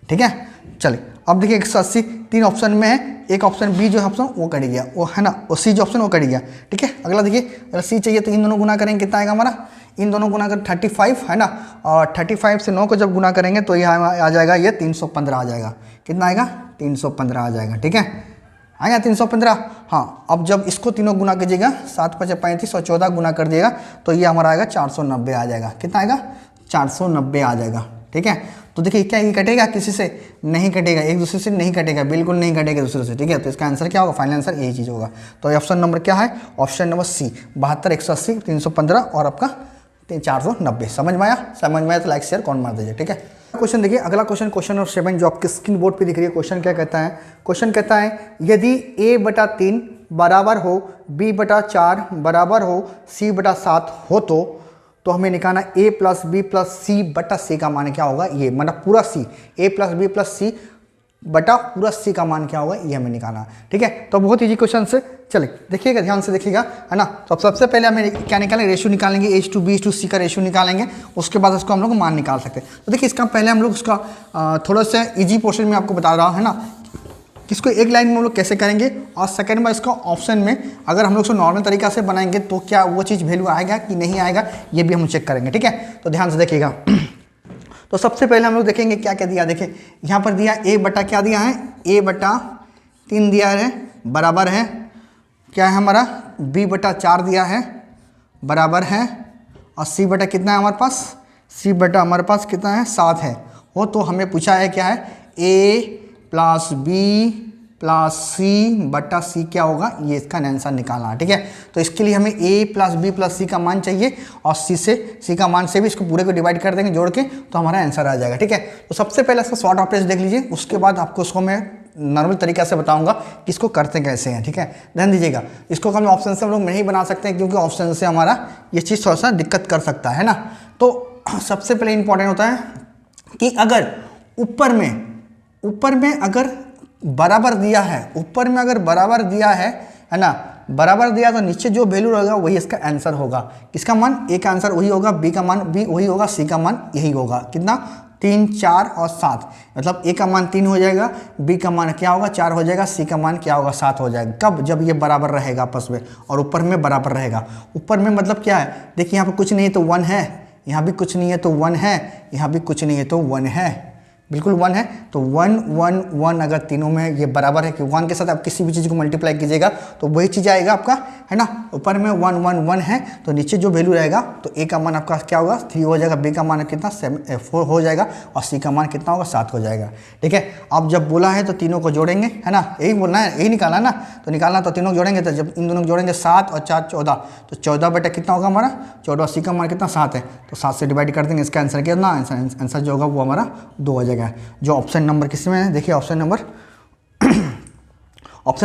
ठीक है। चलिए अब देखिए 180 3 ऑप्शन में है, एक ऑप्शन बी जो है ऑप्शन वो कट गया, वो है ना, और सी जो ऑप्शन वो कट गया, ठीक है। अगला देखिए, अगर सी चाहिए तो इन दोनों गुना करेंगे, कितना आएगा हमारा, इन दोनों गुना कर 35 है ना, और 35 से 9 को जब गुना करेंगे तो यहाँ आ जाएगा ये 315 आ जाएगा। कितना आएगा, 315 आ जाएगा, ठीक है। आएगा 315। हाँ, अब जब इसको तीनों गुना कीजिएगा 7 5 35 और 14 गुना कर दिएगा तो ये हमारा आएगा 490 आ जाएगा। कितना आएगा? 490 आ जाएगा। ठीक है, तो देखिए क्या ये कटेगा? किसी से नहीं कटेगा, एक दूसरे से नहीं कटेगा, बिल्कुल नहीं कटेगा दूसरे से। ठीक है, तो इसका आंसर क्या होगा? फाइनल आंसर यही चीज़ होगा। तो ऑप्शन नंबर क्या है? ऑप्शन नंबर सी, 72 180 315 और आपका 490। समझ में आया? समझ में आया तो लाइक शेयर कौन मार दीजिए। ठीक है, क्वेश्चन देखिए, अगला क्वेश्चन नंबर 7 जो आपके स्क्रीन बोर्ड पे दिख रही है। क्वेश्चन क्या कहता है? क्वेश्चन कहता है यदि a/3 बराबर हो b/4 बराबर हो c/7 हो तो हमें निकालना a + b + c/c का मान क्या होगा? ये मतलब पूरा c, a + b + c बटा पूरा c का मान क्या होगा? ये हमें निकालना। ठीक है, तो बहुत ईजी क्वेश्चन से, चले देखिएगा, ध्यान से देखिएगा, है ना। तो सबसे पहले हमें क्या निकालेंगे? रेशियो निकालेंगे, a/b/c का रेशियो निकालेंगे। उसके बाद उसको हम लोग मान निकाल सकते हैं। तो देखिए, इसका पहले हम लोग उसका थोड़ा सा ईजी पोर्शन में आपको बता रहा हूँ, है ना, इसको एक लाइन में हम लोग कैसे करेंगे, और सेकंड में इसका ऑप्शन में अगर हम लोग इसको नॉर्मल तरीका से बनाएंगे तो क्या वो चीज़ वैल्यू आएगा कि नहीं आएगा, ये भी हम चेक करेंगे। ठीक है, तो ध्यान से देखिएगा। तो सबसे पहले हम लोग देखेंगे क्या क्या दिया। देखिए यहाँ पर दिया a/ क्या दिया है? a/3 दिया है, बराबर है क्या है हमारा? b/4 दिया है, बराबर है, और c/ कितना है हमारे पास? c/ हमारे पास कितना है? 7 है। वो तो हमें पूछा है क्या है? a + b + c/c क्या होगा? ये इसका आंसर निकालना है। ठीक है, तो इसके लिए हमें a + b + c का मान चाहिए, और c का मान से भी इसको पूरे को डिवाइड कर देंगे जोड़ के, तो हमारा आंसर आ जाएगा। ठीक है, तो सबसे पहले इसका शॉर्ट ऑपरेशन देख लीजिए, उसके बाद आपको उसको मैं नॉर्मल तरीका से बताऊंगा कि इसको करते कैसे हैं। ठीक है, ध्यान दीजिएगा, इसको हम ऑप्शन से हम लोग नहीं बना सकते हैं, क्योंकि ऑप्शन से हमारा ये चीज़ थोड़ा सा दिक्कत कर सकता है ना। तो सबसे पहले इंपॉर्टेंट होता है कि अगर ऊपर में अगर बराबर दिया है, ऊपर में अगर बराबर दिया है ना, बराबर दिया तो नीचे जो वैल्यू रहेगा वही इसका आंसर होगा। किसका मान? a का आंसर वही होगा, b का मान b वही होगा, c का मान यही होगा। कितना? 3 4 और 7, मतलब a का मान 3 हो जाएगा, b का मान क्या होगा? 4 हो जाएगा, c का मान क्या होगा? 7 हो जाएगा। कब? जब ये बराबर रहेगा आपस में, और ऊपर में बराबर रहेगा। ऊपर में मतलब क्या है? देखिए यहाँ पर कुछ नहीं है तो 1 है, यहाँ भी कुछ नहीं है तो 1 है, यहाँ भी कुछ नहीं है तो 1 है, बिल्कुल 1 है। तो 1 1 1 अगर तीनों में ये बराबर है कि 1 के साथ आप किसी भी चीज़ को मल्टीप्लाई कीजिएगा तो वही चीज़ आएगा आपका, है ना। ऊपर में 1 1 1 है, तो नीचे जो वैल्यू रहेगा तो a का मान आपका क्या होगा? 3 हो जाएगा, b का मान कितना? 4 हो जाएगा, और c का मान कितना होगा? 7 हो जाएगा। ठीक है, अब जब बोला है तो तीनों को जोड़ेंगे, है ना, यही बोलना है, यही निकालना ना। तो निकालना तो तीनों जोड़ेंगे, तो जब इन दोनों को जोड़ेंगे 7 और 4 14, तो 14 कितना होगा हमारा? 14, c का मान कितना? 7 है, तो 7 से डिवाइड कर देंगे। इसका आंसर कितना? आंसर जो होगा वो हमारा 2 हो जाएगा। जो ऑप्शन नंबर किसमें है? देखिए ऑप्शन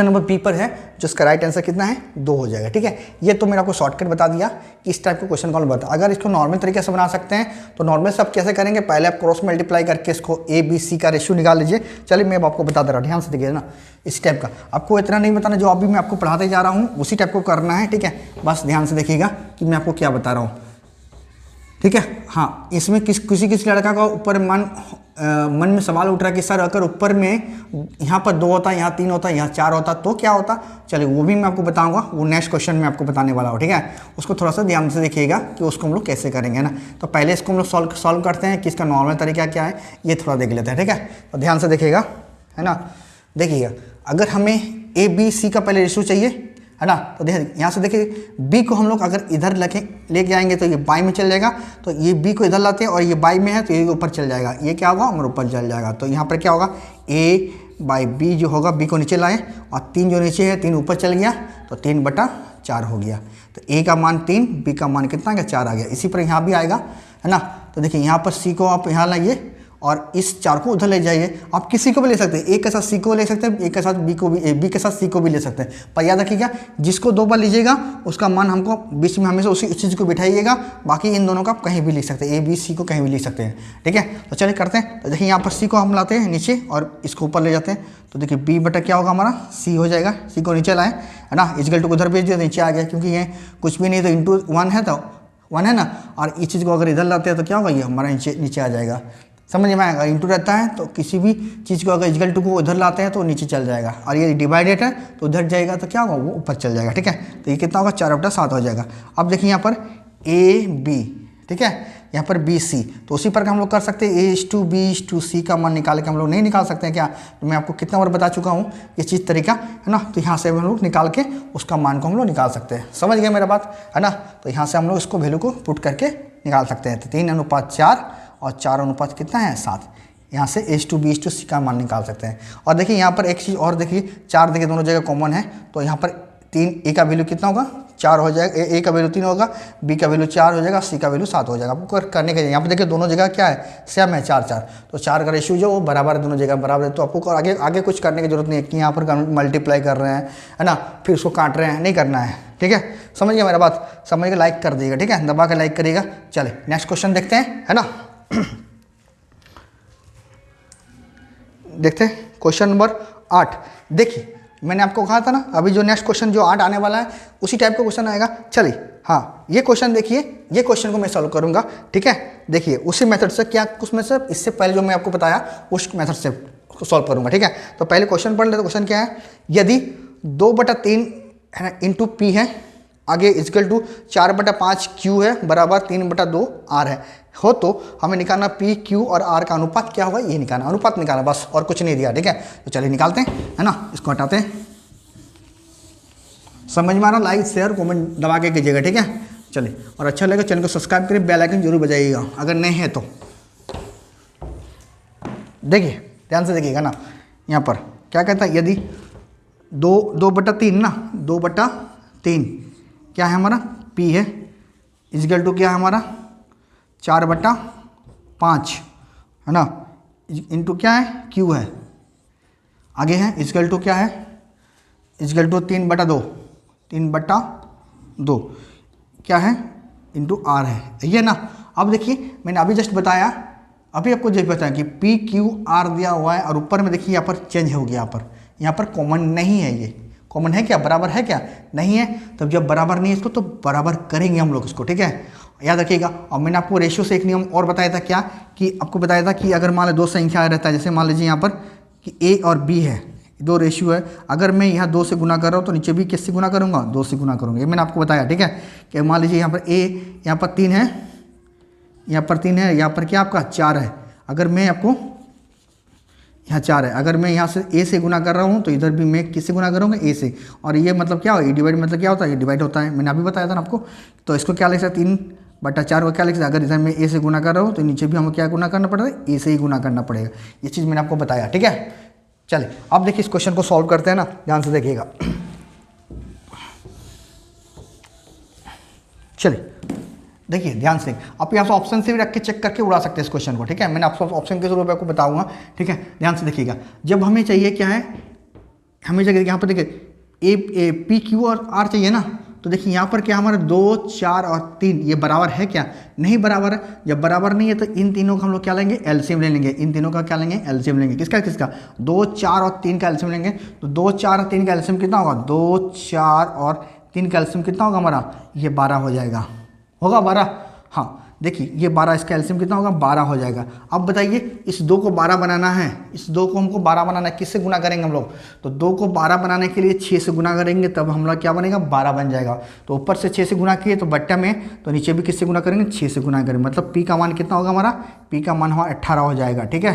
नंबर बी पर है, जो इसका राइट आंसर कितना है? 2 हो जाएगा। ठीक है, ये तो मैंने आपको शॉर्टकट बता दिया कि इस टाइप के क्वेश्चन कौन बता। अगर इसको नॉर्मल तरीके से बना सकते हैं तो नॉर्मल से आप कैसे करेंगे? पहले आप क्रॉस मल्टीप्लाई करके इसको a b c का रेशियो निकाल लीजिए। चलिए मैं आपको बता दे रहा हूँ, ध्यान से देखिए ना। इस टाइप का आपको इतना नहीं बताना, जो अभी मैं आपको पढ़ाते जा रहा हूँ उसी टाइप को करना है। ठीक है, बस ध्यान से देखिएगा कि मैं आपको क्या बता रहा हूँ। ठीक है, हाँ, इसमें किसी लड़का का ऊपर मन में सवाल उठ रहा है कि सर अगर ऊपर में यहाँ पर 2 होता, यहाँ 3 होता, यहाँ 4 होता तो क्या होता। चलिए वो भी मैं आपको बताऊंगा, वो नेक्स्ट क्वेश्चन में आपको बताने वाला हूँ। ठीक है, उसको थोड़ा सा ध्यान से देखिएगा कि उसको हम लोग कैसे करेंगे ना। तो पहले इसको हम लोग सॉल्व करते हैं कि इसका नॉर्मल तरीका क्या है, ये थोड़ा देख लेते हैं। ठीक है, तो ध्यान से देखिएगा, है ना। देखिएगा, अगर हमें a b c का पहले रेशियो चाहिए, है ना, तो देखिए यहाँ से देखिए b को हम लोग अगर इधर लेके आएंगे तो ये बाई में चल जाएगा, तो ये b को इधर लाते हैं और ये बाई में है तो ये ऊपर चल जाएगा। ये क्या होगा? हमारे ऊपर चल जाएगा। तो यहाँ पर क्या होगा? a/b जो होगा, b को नीचे लाएं और 3 जो नीचे है 3 ऊपर चल गया, तो 3/4 हो गया। तो a का मान 3, b का मान कितना आ गया? 4 आ गया। इसी पर यहाँ भी आएगा, है ना। तो देखिए यहाँ पर c को आप यहाँ लाइए और इस 4 को उधर ले जाइए। आप किसी को भी ले सकते हैं, a के साथ c को ले सकते हैं, a के साथ b को भी, b के साथ c को भी ले सकते हैं। पर याद रखिएगा, जिसको 2 बार लीजिएगा उसका मान हमको बीच में हमेशा उसी चीज़ को बिठाइएगा। बाकी इन दोनों का कहीं भी लिख सकते हैं, a b c को कहीं भी लिख सकते हैं। ठीक है, तो चलिए करते हैं। तो देखिए यहाँ पर c को हम लाते हैं नीचे और इसको ऊपर ले जाते हैं। तो देखिए b क्या होगा हमारा? c हो जाएगा। c को नीचे लाएँ, है ना, इक्वल टू को उधर भेज दिया, नीचे आ गया, क्योंकि ये कुछ भी नहीं तो इंटू 1 है, तो 1 है ना। और इस चीज़ को अगर इधर लाते हैं तो क्या होगा? ये हमारा नीचे आ जाएगा। समझ में आएगा? इंटू रहता है तो किसी भी चीज़ को अगर इक्वल टू को उधर लाते हैं तो नीचे चल जाएगा, और ये डिवाइडेड है तो उधर जाएगा तो क्या होगा? वो ऊपर चल जाएगा। ठीक है, तो ये कितना होगा? 4/7 हो जाएगा। अब देखिए यहाँ पर a b, ठीक है, यहाँ पर बी सी, तो उसी पर हम लोग कर सकते हैं A/B/C का मान निकाल के हम लोग नहीं निकाल सकते हैं क्या? तो मैं आपको कितना बार बता चुका हूँ ये चीज़ तरीका, है ना। तो यहाँ से हम लोग निकाल के उसका मान को हम लोग निकाल सकते हैं, समझ गए मेरा बात, है ना। तो यहाँ से हम लोग इसको वैल्यू को पुट करके निकाल सकते हैं। तो 3:4 और 4 कितना है 7, यहाँ से A/B/C का मान निकाल सकते हैं। और देखिए यहाँ पर एक चीज़ और देखिए, 4 देखिए दोनों जगह कॉमन है, तो यहाँ पर 3 A का वैल्यू कितना होगा 4 हो जाएगा, A का वैल्यू 3 होगा, B का वैल्यू 4 हो जाएगा, C का वैल्यू 7 हो जाएगा। आपको करने के यहाँ पे देखिए दोनों जगह क्या है सेम है 4-4, तो 4 का रेशियो जो वो बराबर है, दोनों जगह बराबर है। तो आपको आगे कुछ करने की जरूरत नहीं है कि यहाँ पर मल्टीप्लाई कर रहे हैं, है ना, फिर उसको काट रहे हैं, नहीं करना है, ठीक है। समझ गया मेरा बात, समझ के लाइक कर दिएगा, ठीक है, दबा के लाइक करिएगा। चले नेक्स्ट क्वेश्चन देखते हैं, है ना। देखते हैं क्वेश्चन नंबर 8। देखिए मैंने आपको कहा था ना अभी जो नेक्स्ट क्वेश्चन जो 8 आने वाला है उसी टाइप का क्वेश्चन आएगा। चलिए हाँ, ये क्वेश्चन देखिए, ये क्वेश्चन को मैं सॉल्व करूंगा, ठीक है। देखिए उसी मेथड से, क्या उसमें से इससे पहले जो मैं आपको बताया उस मेथड से सॉल्व करूंगा, ठीक है। तो पहले क्वेश्चन पढ़ लेते। क्वेश्चन क्या है, यदि 2/3 है ना इंटू पी है, आगे इक्वल टू 4/5 क्यू है बराबर 3/2 आर है, हो तो हमें निकालना पी क्यू और आर का अनुपात क्या होगा, ये निकालना, अनुपात निकालना, बस और कुछ नहीं दिया, ठीक है। तो चलिए निकालते हैं, है ना, इसको हटाते हैं। समझ में आ रहा, लाइक शेयर कमेंट दबा के कीजिएगा, ठीक है। चलिए, और अच्छा लगे चैनल को सब्सक्राइब करिए, बेल आइकन जरूर बजाइएगा अगर नहीं है तो। देखिए ध्यान से देखिएगा ना, यहाँ पर क्या कहता है, यदि 2/3 ना, 2/3 क्या है हमारा P है, इक्वल टू क्या है हमारा 4/5, है ना, इंटू क्या है Q है, आगे है इक्वल टू क्या है, इक्वल टू 3/2 क्या है इंटू R है, ये ना। अब देखिए मैंने अभी जस्ट बताया, अभी आपको जस्ट बताया कि PQR दिया हुआ है और ऊपर में देखिए यहाँ पर चेंज हो गया, यहाँ पर कॉमन नहीं है, ये कॉमन है क्या, बराबर है क्या, नहीं है। तब जब बराबर नहीं है इसको तो बराबर करेंगे हम लोग इसको, ठीक है, याद रखिएगा। और मैंने आपको रेशियो से एक नियम और बताया था, क्या कि आपको बताया था कि अगर मान लो 2 संख्या रहता है, जैसे मान लीजिए यहाँ पर कि A और B है, 2 रेशियो है, अगर मैं यहाँ 2 से गुना कर रहा हूँ तो नीचे भी किससे गुना करूँगा, 2 से गुना करूँगा, ये मैंने आपको बताया, ठीक है। कि मान लीजिए यहाँ पर A, यहाँ पर 3 है, यहाँ पर 3 है, यहाँ पर क्या आपका 4 है, अगर मैं आपको यहाँ 4 है, अगर मैं यहाँ से A से गुना कर रहा हूँ तो इधर भी मैं किससे गुना करूँगा, A से, और ये मतलब क्या होगा, डिवाइड मतलब क्या होता है, ये डिवाइड होता है, मैंने अभी बताया था ना आपको। तो इसको क्या लिख सकते, 3/4 को क्या लिख सकते, अगर इधर मैं A से गुना कर रहा हूँ तो नीचे भी हमें क्या गुना करना पड़ेगा, A से ही गुना करना पड़ेगा, ये चीज़ मैंने आपको बताया, ठीक है। चलिए अब देखिए इस क्वेश्चन को सॉल्व करते हैं ना, ध्यान से देखिएगा। चलिए देखिए ध्यान से, आप यहाँ से ऑप्शन से भी रख के चेक करके उड़ा सकते हैं इस क्वेश्चन को, ठीक है। मैंने आपको ऑप्शन के जरूर आपको बताऊंगा, ठीक है, ध्यान से देखिएगा। जब हमें चाहिए क्या है, हमें चाहिए यहाँ पर देखिए P Q और R चाहिए ना, तो देखिए यहाँ पर क्या हमारा 2, 4 और 3 ये बराबर है क्या, नहीं बराबर है। जब बराबर नहीं है तो इन तीनों का हम लोग क्या लेंगे, एलसीएम ले लेंगे, इन तीनों का क्या लेंगे, एलसीएम लेंगे, किसका 2, 4 और 3 का एलसीएम लेंगे। तो 2, 4 और 3 का एलसीएम कितना होगा, 2, 4 और 3 का एलसीएम कितना होगा हमारा, ये 12 हो जाएगा, होगा 12, हाँ देखिए ये 12, इसका एलसीएम कितना होगा, 12 हो जाएगा। अब बताइए इस 2 को 12 बनाना है, इस 2 को हमको 12 बनाना है, किससे गुना करेंगे हम लोग, तो 2 को 12 बनाने के लिए 6 से गुना करेंगे, तब हम लोग क्या बनेगा, 12 बन जाएगा। तो ऊपर से 6 से गुना किए तो बट्टा में, तो नीचे भी किससे गुना करेंगे, 6 से गुना करेंगे, मतलब P का मान कितना होगा हमारा, P का मान हमारा 18 हो जाएगा, ठीक है,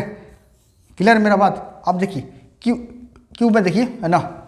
क्लियर मेरा बात। अब देखिए क्यू में देखिए, है ना,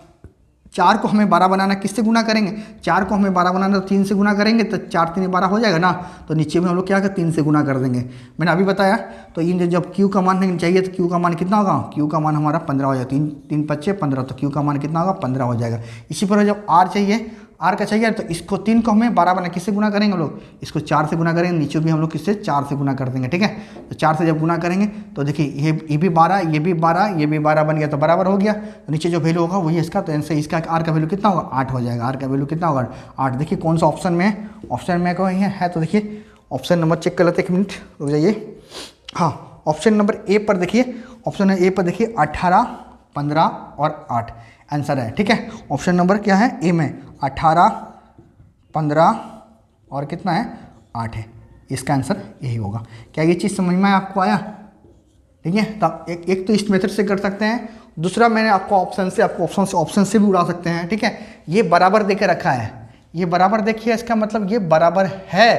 4 को हमें 12 बनाना, किससे गुना करेंगे, 4 को हमें 12 बनाना तो 3 से गुना करेंगे, तो 4 3 12 हो जाएगा ना। तो नीचे में हम लोग क्या कर 3 से गुना कर देंगे, मैंने अभी बताया। तो इन जब Q का मान चाहिए तो Q का मान कितना होगा, Q का मान हमारा 15 हो जाएगा, 3 3 5 15, तो Q का मान कितना होगा, 15 हो जाएगा। इसी पर जब R चाहिए, R का चाहिए तो इसको 3 को हमें 12 बना, किससे गुना करेंगे हम लोग, इसको 4 से गुना करेंगे, नीचे भी हम लोग किससे 4 से गुना कर देंगे, ठीक है। तो 4 से जब गुना करेंगे तो देखिए ये भी 12, ये भी 12, ये भी 12 बन गया, तो बराबर हो गया। तो नीचे जो वैल्यू होगा वही इसका, तो इनसे इसका R का वैल्यू कितना होगा, 8 हो जाएगा, R का वैल्यू कितना होगा 8। देखिए कौन सा ऑप्शन में है, ऑप्शन में कौन है, तो देखिए ऑप्शन नंबर चेक कर लेते, 1 मिनट रुक जाइए। हाँ ऑप्शन नंबर ए पर देखिए, ऑप्शन ए पर देखिए 18, 15 और 8 आंसर है, ठीक है। ऑप्शन नंबर क्या है, ए में 18, 15 और कितना है 8 है, इसका आंसर यही होगा। क्या ये चीज़ समझ में आपको आया, ठीक है। तब एक तो इस मेथड से कर सकते हैं, दूसरा मैंने आपको ऑप्शन से भी उड़ा सकते हैं, ठीक है। ये बराबर देके रखा है, ये बराबर देखिए, इसका मतलब ये बराबर है,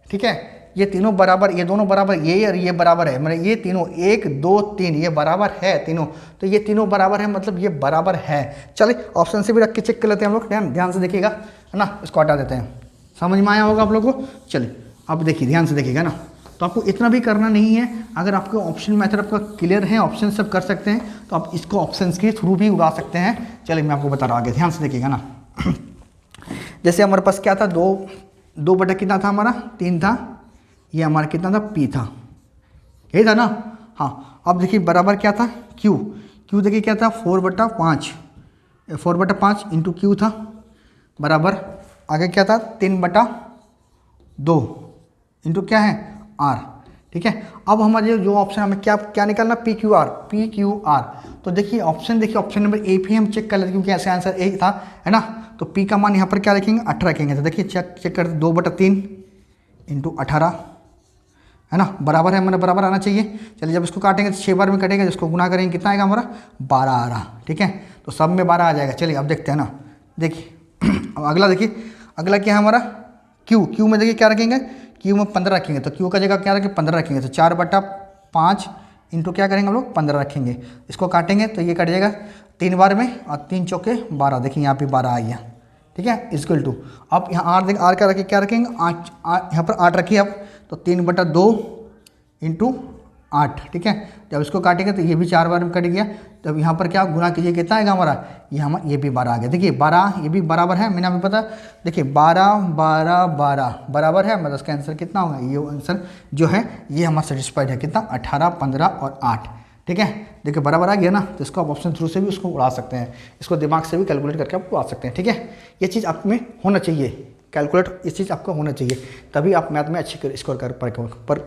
ठीक है। ये तीनों बराबर, ये दोनों बराबर, ये और ये बराबर है, मतलब ये तीनों 1 2 3 ये बराबर है तीनों, तो ये तीनों बराबर है मतलब ये बराबर है। चलिए ऑप्शन से भी रख के चेक कर लेते हैं हम लोग, ध्यान से देखिएगा, है ना। इसको हटा देते हैं, समझ में आया होगा आप लोगों को। चलिए अब देखिए ध्यान से देखिएगा ना, तो आपको इतना भी करना नहीं है। अगर आपको ऑप्शन मेथड आपका क्लियर है, ऑप्शन सब कर सकते हैं, तो आप इसको ऑप्शन के थ्रू भी उड़ा सकते हैं। चलिए मैं आपको बता रहा हूँ आगे, ध्यान से देखिएगा ना। जैसे हमारे पास क्या था, दो बटा कितना था हमारा, 3 था, ये हमारा कितना था, P था, यही था ना। हाँ अब देखिए बराबर क्या था, Q देखिए क्या था, 4/5 इंटू Q था, बराबर आगे क्या था, 3/2 इंटू क्या है, R, ठीक है। अब हमारे जो ऑप्शन हमें क्या निकालना, PQR। तो देखिए ऑप्शन नंबर ए भी हम चेक कर लेते क्योंकि ऐसे आंसर एक था, है ना। तो P का मान यहाँ पर क्या रखेंगे, 18 रखेंगे। तो देखिए चेक करते, 2/3 इंटू 18, है ना, बराबर है, मैंने बराबर आना चाहिए। चलिए जब इसको काटेंगे तो 6 बार में कटेगा, जिसको गुना करेंगे कितना आएगा हमारा, 12 आ रहा, ठीक है। तो सब में 12 आ जाएगा। चलिए अब देखते हैं ना, देखिए अब अगला देखिए, अगला क्या है हमारा, Q में देखिए क्या रखेंगे, Q में 15 रखेंगे, तो Q का जगह क्या रखेंगे, 15 रखेंगे। तो 4/5 इंटू क्या करेंगे हम लोग, 15 रखेंगे। इसको काटेंगे तो ये कट जाएगा 3 बार में, और 3 चौके 12, देखिए यहाँ पे 12 आ गया, ठीक है, इक्वल टू। अब यहाँ R का रखिए, क्या रखेंगे, 8, यहाँ पर 8 रखिए अब, तो 3/2 इंटू 8, ठीक है। जब इसको काटेंगे तो ये भी 4 बार में कट गया। तब यहाँ पर क्या गुना कीजिए, कितना आएगा हमारा, ये भी 12 आ गया। देखिए 12 ये भी बराबर है, मैंने अभी पता, देखिए 12 12 12 बराबर है, मतलब इसका आंसर कितना होगा, ये आंसर जो है ये हमारा सेटिस्फाइड है, कितना, 18 15 और 8, ठीक है। देखिए बराबर आ गया ना, तो इसको आप ऑप्शन थ्रू से भी उसको उड़ा सकते हैं, इसको दिमाग से भी कैलकुलेट करके आप उड़ा सकते हैं, ठीक है। ये चीज़ आप में होना चाहिए, कैलकुलेट इस चीज़ आपको होना चाहिए, तभी आप मैथ में अच्छी स्कोर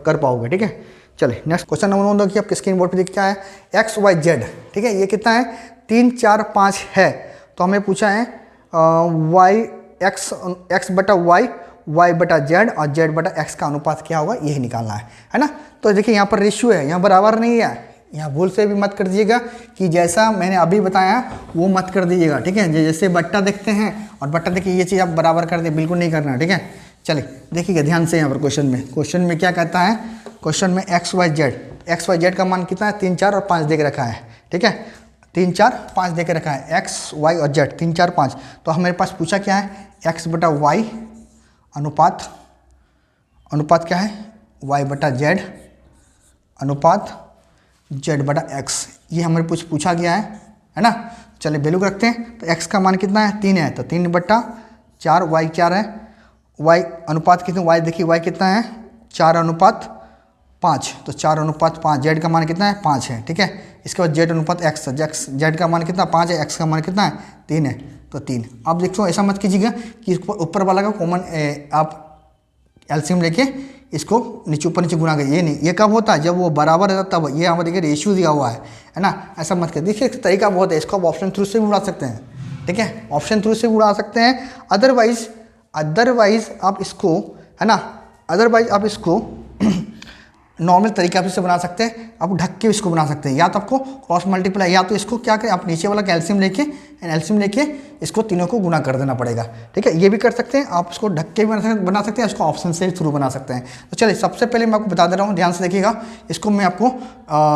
कर पाओगे, ठीक है। चलिए नेक्स्ट क्वेश्चन नंबर 9 देखिए, आपके स्क्रीन बोर्ड पे देखिए क्या है, XYZ, ठीक है। ये कितना है, 3 4 5 है। तो हमें पूछा है X/Y, Y/Z और Z/X का अनुपात क्या होगा, यही निकालना है ना। तो देखिए यहाँ पर रेशियो है, यहाँ बराबर नहीं है, यहाँ भूल से भी मत कर दीजिएगा कि जैसा मैंने अभी बताया वो मत कर दीजिएगा, ठीक है। जैसे बट्टा देखते हैं और बट्टा देखिए, ये चीज़ आप बराबर कर दे, बिल्कुल नहीं करना, ठीक है। चलिए देखिएगा ध्यान से, यहाँ पर क्वेश्चन में क्या कहता है, क्वेश्चन में XYZ का मान कितना है, 3 4 और 5 दे के रखा है, ठीक है। 3 4 5 दे के रखा है, X Y और Z 3 4 5। तो हमारे पास पूछा क्या है, X/Y अनुपात क्या है, Y/Z अनुपात Z/X, ये हमारे पूछा गया है ना। चलिए वैल्यू रखते हैं, तो X का मान कितना है, 3 है, तो 3/4, Y क्या है, Y अनुपात कितना, Y देखिए Y कितना है, 4/5, तो 4/5, Z का मान कितना है, 5 है, ठीक है। इसके बाद Z/X, Z का मान कितना, 5 है, X का मान कितना है, 3 है, तो 3। अब देखो ऐसा मत कीजिएगा कि ऊपर वाला का कॉमन आप एलसीएम लेके इसको ऊपर नीचे गुना करिए, ये नहीं, ये कब होता है, जब वो बराबर रहता तब। ये हमारे देखिए रेशियो दिया हुआ है ना, ऐसा मत करिए। देखिए तरीका बहुत है, इसको आप ऑप्शन थ्रू से भी उड़ा सकते हैं, ठीक है, ऑप्शन थ्रू से उड़ा सकते हैं। अदरवाइज आप इसको, है ना, आप इसको नॉर्मल तरीका से बना सकते हैं, आप ढक के इसको बना सकते हैं, या तो आपको क्रॉस मल्टीप्लाई, या तो इसको क्या करें, आप नीचे वाला एलसीएम लेके इसको तीनों को गुना कर देना पड़ेगा, ठीक है। ये भी कर सकते हैं आप, इसको ढक के भी बना सकते हैं, इसको ऑप्शन से थ्रू बना सकते हैं। तो चलिए सबसे पहले मैं आपको बता दे रहा हूँ, ध्यान से देखिएगा, इसको मैं आपको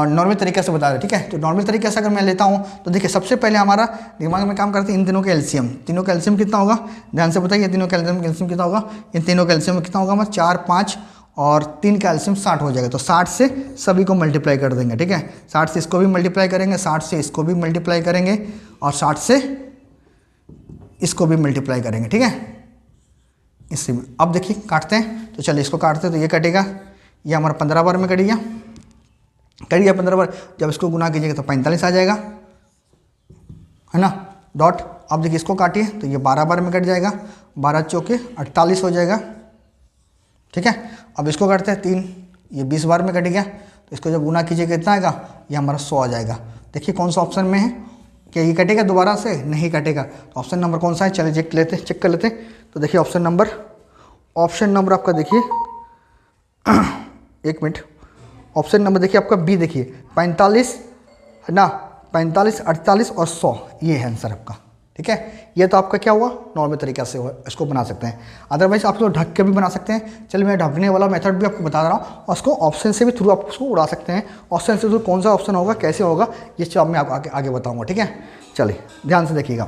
नॉर्मल तरीके से बता रहा हूँ, ठीक है। तो नॉर्मल तरीके से अगर मैं लेता हूँ तो देखिए सबसे पहले हमारा दिमाग में काम करते हैं इन तीनों का एलसीएम, कितना होगा, ध्यान से बताइए, तीनों का एलसीएम कितना होगा, इन तीनों का एलसीएम कितना होगा, 4 5 और 3 का एलसीएम 60 हो जाएगा। तो 60 से सभी को मल्टीप्लाई कर देंगे, ठीक है। 60 से इसको भी मल्टीप्लाई करेंगे, 60 से इसको भी मल्टीप्लाई करेंगे, और 60 से इसको भी मल्टीप्लाई करेंगे, ठीक है, इससे। अब देखिए काटते हैं, तो चलिए इसको काटते हैं, तो ये कटेगा, ये हमारा 15 बार में कट गया 15 बार। जब इसको गुना कीजिएगा तो 45 आ जाएगा, है ना, डॉट। अब देखिए इसको काटिए तो ये 12 बार में कट जाएगा, 12 चौके 48 हो जाएगा, ठीक है। अब इसको करते हैं 3, ये 20 बार में कट गया, तो इसको जब गुना कीजिएगा कितना आएगा, ये हमारा 100 आ जाएगा। देखिए कौन सा ऑप्शन में है, क्या ये कटेगा दोबारा से, नहीं कटेगा। तो ऑप्शन नंबर कौन सा है, चलिए चेक कर लेते हैं। तो देखिए ऑप्शन नंबर आपका देखिए 1 मिनट, ऑप्शन नंबर देखिए आपका बी, देखिए 45, है ना, 45 48 और 100, ये है आंसर आपका, ठीक है। ये तो आपका क्या हुआ, नॉर्मल तरीका से इसको बना सकते हैं। अदरवाइज आप लोग ढक के भी बना सकते हैं। चलिए मैं ढकने वाला मेथड भी आपको बता रहा हूँ, और उसको ऑप्शन से भी थ्रू आप उसको उड़ा सकते हैं। ऑप्शन से थ्रू कौन सा ऑप्शन होगा, कैसे होगा, ये चीज़ मैं आपको आगे बताऊँगा, ठीक है। चलिए ध्यान से देखिएगा।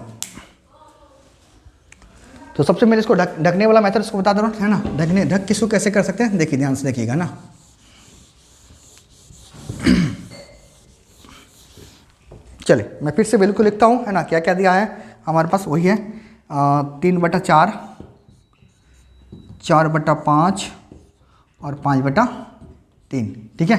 तो सबसे पहले इसको ढकने वाला मेथड इसको बता दे रहा हूँ, है ना। ढक किसको कैसे कर सकते हैं, देखिए ध्यान से देखिएगा ना। चलिए मैं फिर से वैल्यू को लिखता हूँ, है ना। क्या क्या दिया है हमारे पास, वही है 3/4, 4/5 और 5/3, ठीक है।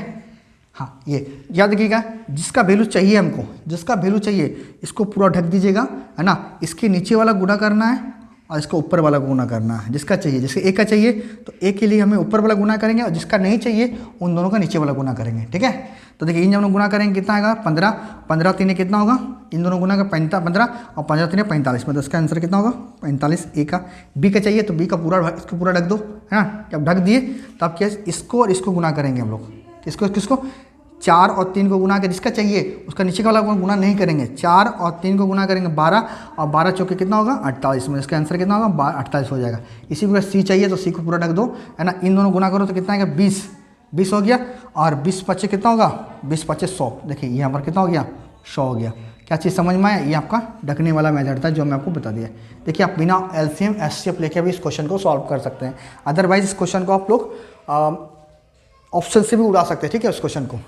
हाँ, ये याद रखिएगा, जिसका वैल्यू चाहिए हमको, जिसका वैल्यू चाहिए इसको पूरा ढक दीजिएगा, है ना। इसके नीचे वाला गुणा करना है और इसको ऊपर वाला गुना करना है। जिसका चाहिए, जिसके एक का चाहिए तो एक के लिए हमें ऊपर वाला गुना करेंगे, और जिसका नहीं चाहिए उन दोनों का नीचे वाला गुना करेंगे, ठीक है। तो देखिए इन दोनों गुना करेंगे कितना आएगा, 15, 15 3 कितना होगा, इन दोनों गुना का 15 और 15 3 45, मतलब इसका आंसर कितना होगा 45। ए का, बी का चाहिए तो बी का पूरा, इसको पूरा ढक दो, है ना। जब ढक दिए तो आप क्या इसको और इसको गुना करेंगे हम लोग, किसको 4 और 3 को गुना के, जिसका चाहिए उसका नीचे का वाला गुना नहीं करेंगे। 4 और 3 को गुना करेंगे 12, और 12 चौके कितना होगा 48, में इसका आंसर कितना होगा 48 हो जाएगा। इसी प्रकार सी चाहिए तो सी को पूरा ढक दो, है ना। इन दोनों गुना करो तो कितना आएगा 20 हो गया, और 20 25 कितना होगा 20 25 100। देखिए ये हमारा कितना हो गया 100 हो गया। क्या चीज़ समझ में आया, ये आपका ढकने वाला मेथड था जो मैं आपको बता दिया। देखिए आप बिना एलसीएम एचसीएफ लेके भी इस क्वेश्चन को सॉल्व कर सकते हैं। अदरवाइज इस क्वेश्चन को आप लोग ऑप्शन से भी उड़ा सकते हैं, ठीक है, उस क्वेश्चन को।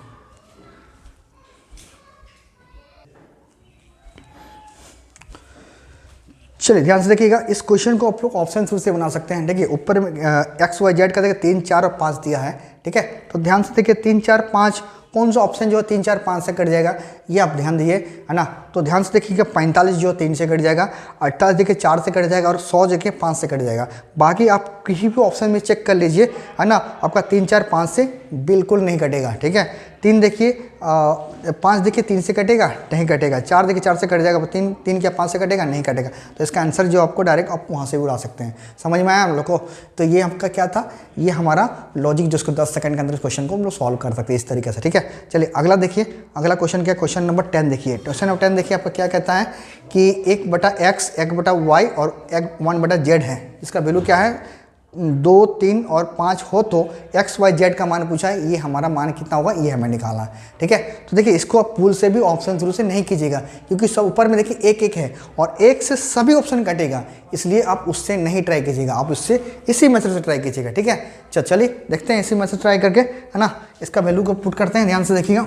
चलिए ध्यान से देखिएगा, इस क्वेश्चन को आप लोग ऑप्शन से बना सकते हैं। देखिए ऊपर में एक्स वाई जेड का देखिए 3 4 और 5 दिया है, ठीक है। तो ध्यान से देखिए 3 4 5 कौन सा ऑप्शन जो है 3 4 5 से कट जाएगा, ये आप ध्यान दिए, है ना। तो ध्यान से देखिएगा 45 जो 3 से कट जाएगा, 28 देखिए 4 से कट जाएगा, और 100 देखिए 5 से कट जाएगा। बाकी आप किसी भी ऑप्शन में चेक कर लीजिए, है ना, आपका 3 4 5 से बिल्कुल नहीं कटेगा, ठीक है। 3 देखिए 5 देखिए 3 से कटेगा, नहीं कटेगा। 4 देखिए 4 से कट जाएगा, 3 क्या 5 से कटेगा, नहीं कटेगा। तो इसका आंसर जो आपको डायरेक्ट आप वहाँ से उड़ा सकते हैं। समझ में आया हम लोग को। तो ये आपका क्या था, ये हमारा लॉजिक जिसको 10 सेकंड के अंदर क्वेश्चन को हम लोग सॉल्व कर सकते हैं इस तरीके से, ठीक है। चलिए अगला देखिए, अगला क्वेश्चन क्या, क्वेश्चन नंबर 10 देखिए। क्वेश्चन नंबर 10 देखिए आपका क्या कहता है कि 1/x 1/y और 1/z है, इसका वैल्यू क्या है 2 3 और 5 हो तो एक्स वाई जेड का मान पूछा है, ये हमारा मान कितना होगा ये हमें निकाला है, ठीक है। तो देखिए इसको आप पूल से भी ऑप्शन थ्रू से नहीं कीजिएगा, क्योंकि सब ऊपर में देखिए 1 1 है और 1 से सभी ऑप्शन कटेगा, इसलिए आप उससे नहीं ट्राई कीजिएगा, आप उससे इसी मेथड से ट्राई कीजिएगा, ठीक है। चलिए देखते हैं इसी मेथड ट्राई करके, है ना। इसका वैल्यू को पुट करते हैं, ध्यान से देखिएगा।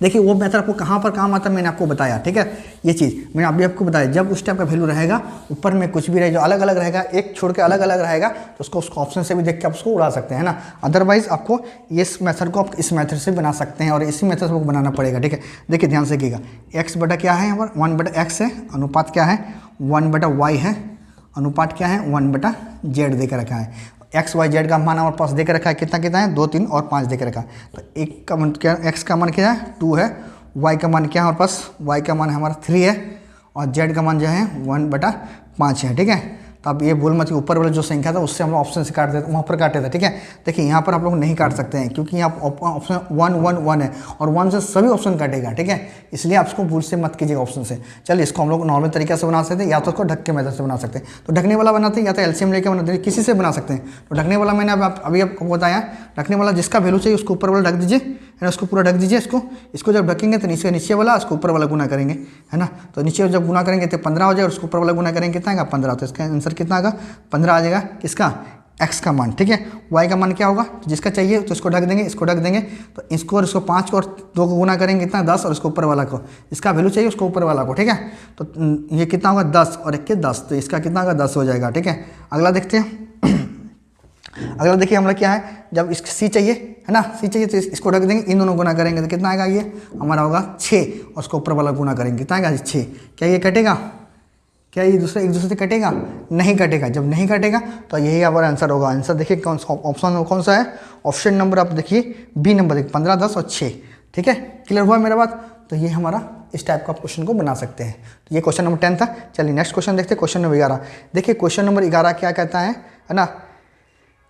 देखिए वो मेथड आपको कहाँ पर काम आता है मैंने आपको बताया, ठीक है। ये चीज़ मैंने अभी आपको बताया, जब उस टाइप का वैल्यू रहेगा ऊपर में कुछ भी रहे जो अलग अलग रहेगा, एक छोड़ के अलग अलग रहेगा, तो उसको ऑप्शन से भी देख के आप उसको उड़ा सकते हैं ना। अदरवाइज आपको इस मेथड को आप इस मेथड से बना सकते हैं और इसी मेथड से बनाना पड़ेगा, ठीक है। देखिए ध्यान से देखिएगा, एक्स बटा क्या है यहाँ पर 1/x है, अनुपात क्या है 1/y है, अनुपात क्या है 1/z दे के रखा है। एक्स वाई जेड का मान हमारे पास दे के रखा है, कितना कितना है 2 3 और 5 दे के रखा है। तो एक का मान क्या, एक्स का मान क्या है 2 है, वाई का मान क्या है हमारे पास, वाई का मान हमारा 3 है, और जेड का मान जो है 1/5 है, ठीक है। तो अब ये भूल मत कि ऊपर वाला जो संख्या था उससे हम लोग ऑप्शन से काट देते, वहाँ पर काटे थे, ठीक है। देखिए यहाँ पर आप लोग नहीं काट सकते हैं, क्योंकि यहाँ ऑप्शन 1 1 1 है और 1 से सभी ऑप्शन काटेगा, ठीक है। इसलिए आप इसको भूल से मत कीजिएगा ऑप्शन से। चलिए इसको हम लोग नॉर्मल तरीके से बना सकते हैं, या तो उसको ढक के मेथड से बना सकते हैं। तो ढकने वाला बनाते हैं या तो एलसीएम लेके बनाते हैं, किसी से बना सकते हैं। तो ढकने वाला मैंने अभी आपको बताया, ढकने वाला जिसका वैल्यू चाहिए उसको ऊपर वाला ढक दीजिए, है ना, उसको पूरा ढक दीजिए। इसको जब ढकेंगे तो नीचे वाला उसको ऊपर वाला गुना करेंगे, है ना। तो नीचे जब गुना करेंगे तो 15 हो जाएगा, उसको ऊपर वाला गुना करेंगे कितना आएगा 15, तो इसका आंसर कितना आएगा 15 आ जाएगा, किसका एक्स का मान, ठीक है। वाई का मान क्या होगा, जिसका चाहिए तो इसको ढक देंगे, इसको ढक देंगे, तो इसको और इसको 5 को और 2 को गुना करेंगे कितना 10, और इसको ऊपर वाला को, इसका वैल्यू चाहिए उसको ऊपर वाला को, ठीक है। तो ये कितना होगा 10 और 1 के 10, तो इसका कितना होगा 10 हो जाएगा, ठीक है। अगला देखते हैं। अगला देखिए हमारा क्या है, जब इसको सी चाहिए, है ना, सी चाहिए तो इसको ढक देंगे, इन दोनों गुना करेंगे तो कितना आएगा ये हमारा होगा 6, और उसको ऊपर वाला गुना करेंगे कितना आएगा 6। क्या ये कटेगा, क्या ये एक दूसरे से कटेगा, नहीं कटेगा। जब नहीं कटेगा तो यही हमारा आंसर होगा। आंसर देखिए कौन सा ऑप्शन कौन सा है, ऑप्शन नंबर आप देखिए बी नंबर देखिए 15 10 और 6, ठीक है। क्लियर हुआ मेरा बात। तो ये हमारा इस टाइप का क्वेश्चन को बना सकते हैं। तो ये क्वेश्चन नंबर 10 था। चलिए नेक्स्ट क्वेश्चन देखते हैं, क्वेश्चन नंबर 11। देखिए क्वेश्चन नंबर 11 क्या कहता है ना,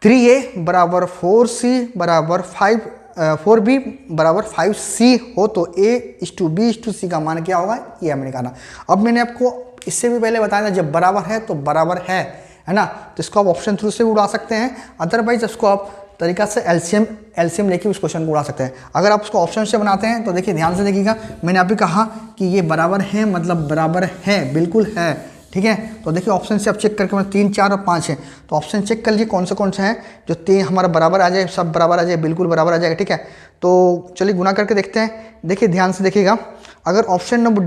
3a = 4c = 5 4b बराबर 5c हो तो a/b/c का मान क्या होगा, ये हमें निकालना। अब मैंने आपको इससे भी पहले बताया था जब बराबर है तो बराबर है ना, तो इसको आप ऑप्शन थ्रू से भी उड़ा सकते हैं, अदरवाइज इसको आप तरीका से एलसीएम लेके उस क्वेश्चन को उड़ा सकते हैं। अगर आप उसको ऑप्शन से बनाते हैं तो देखिए ध्यान से देखिएगा, मैंने अभी कहा कि ये बराबर है मतलब बराबर है, बिल्कुल है, ठीक है। तो देखिए ऑप्शन से आप चेक करके मतलब 3, 4 और 5 है, तो ऑप्शन चेक कर लीजिए कौन से हैं जो 3 हमारा बराबर आ जाए, सब बराबर आ जाए, बिल्कुल बराबर आ जाएगा, ठीक है। तो चलिए गुना करके देखते हैं। देखिए ध्यान से देखिएगा, अगर ऑप्शन नंबर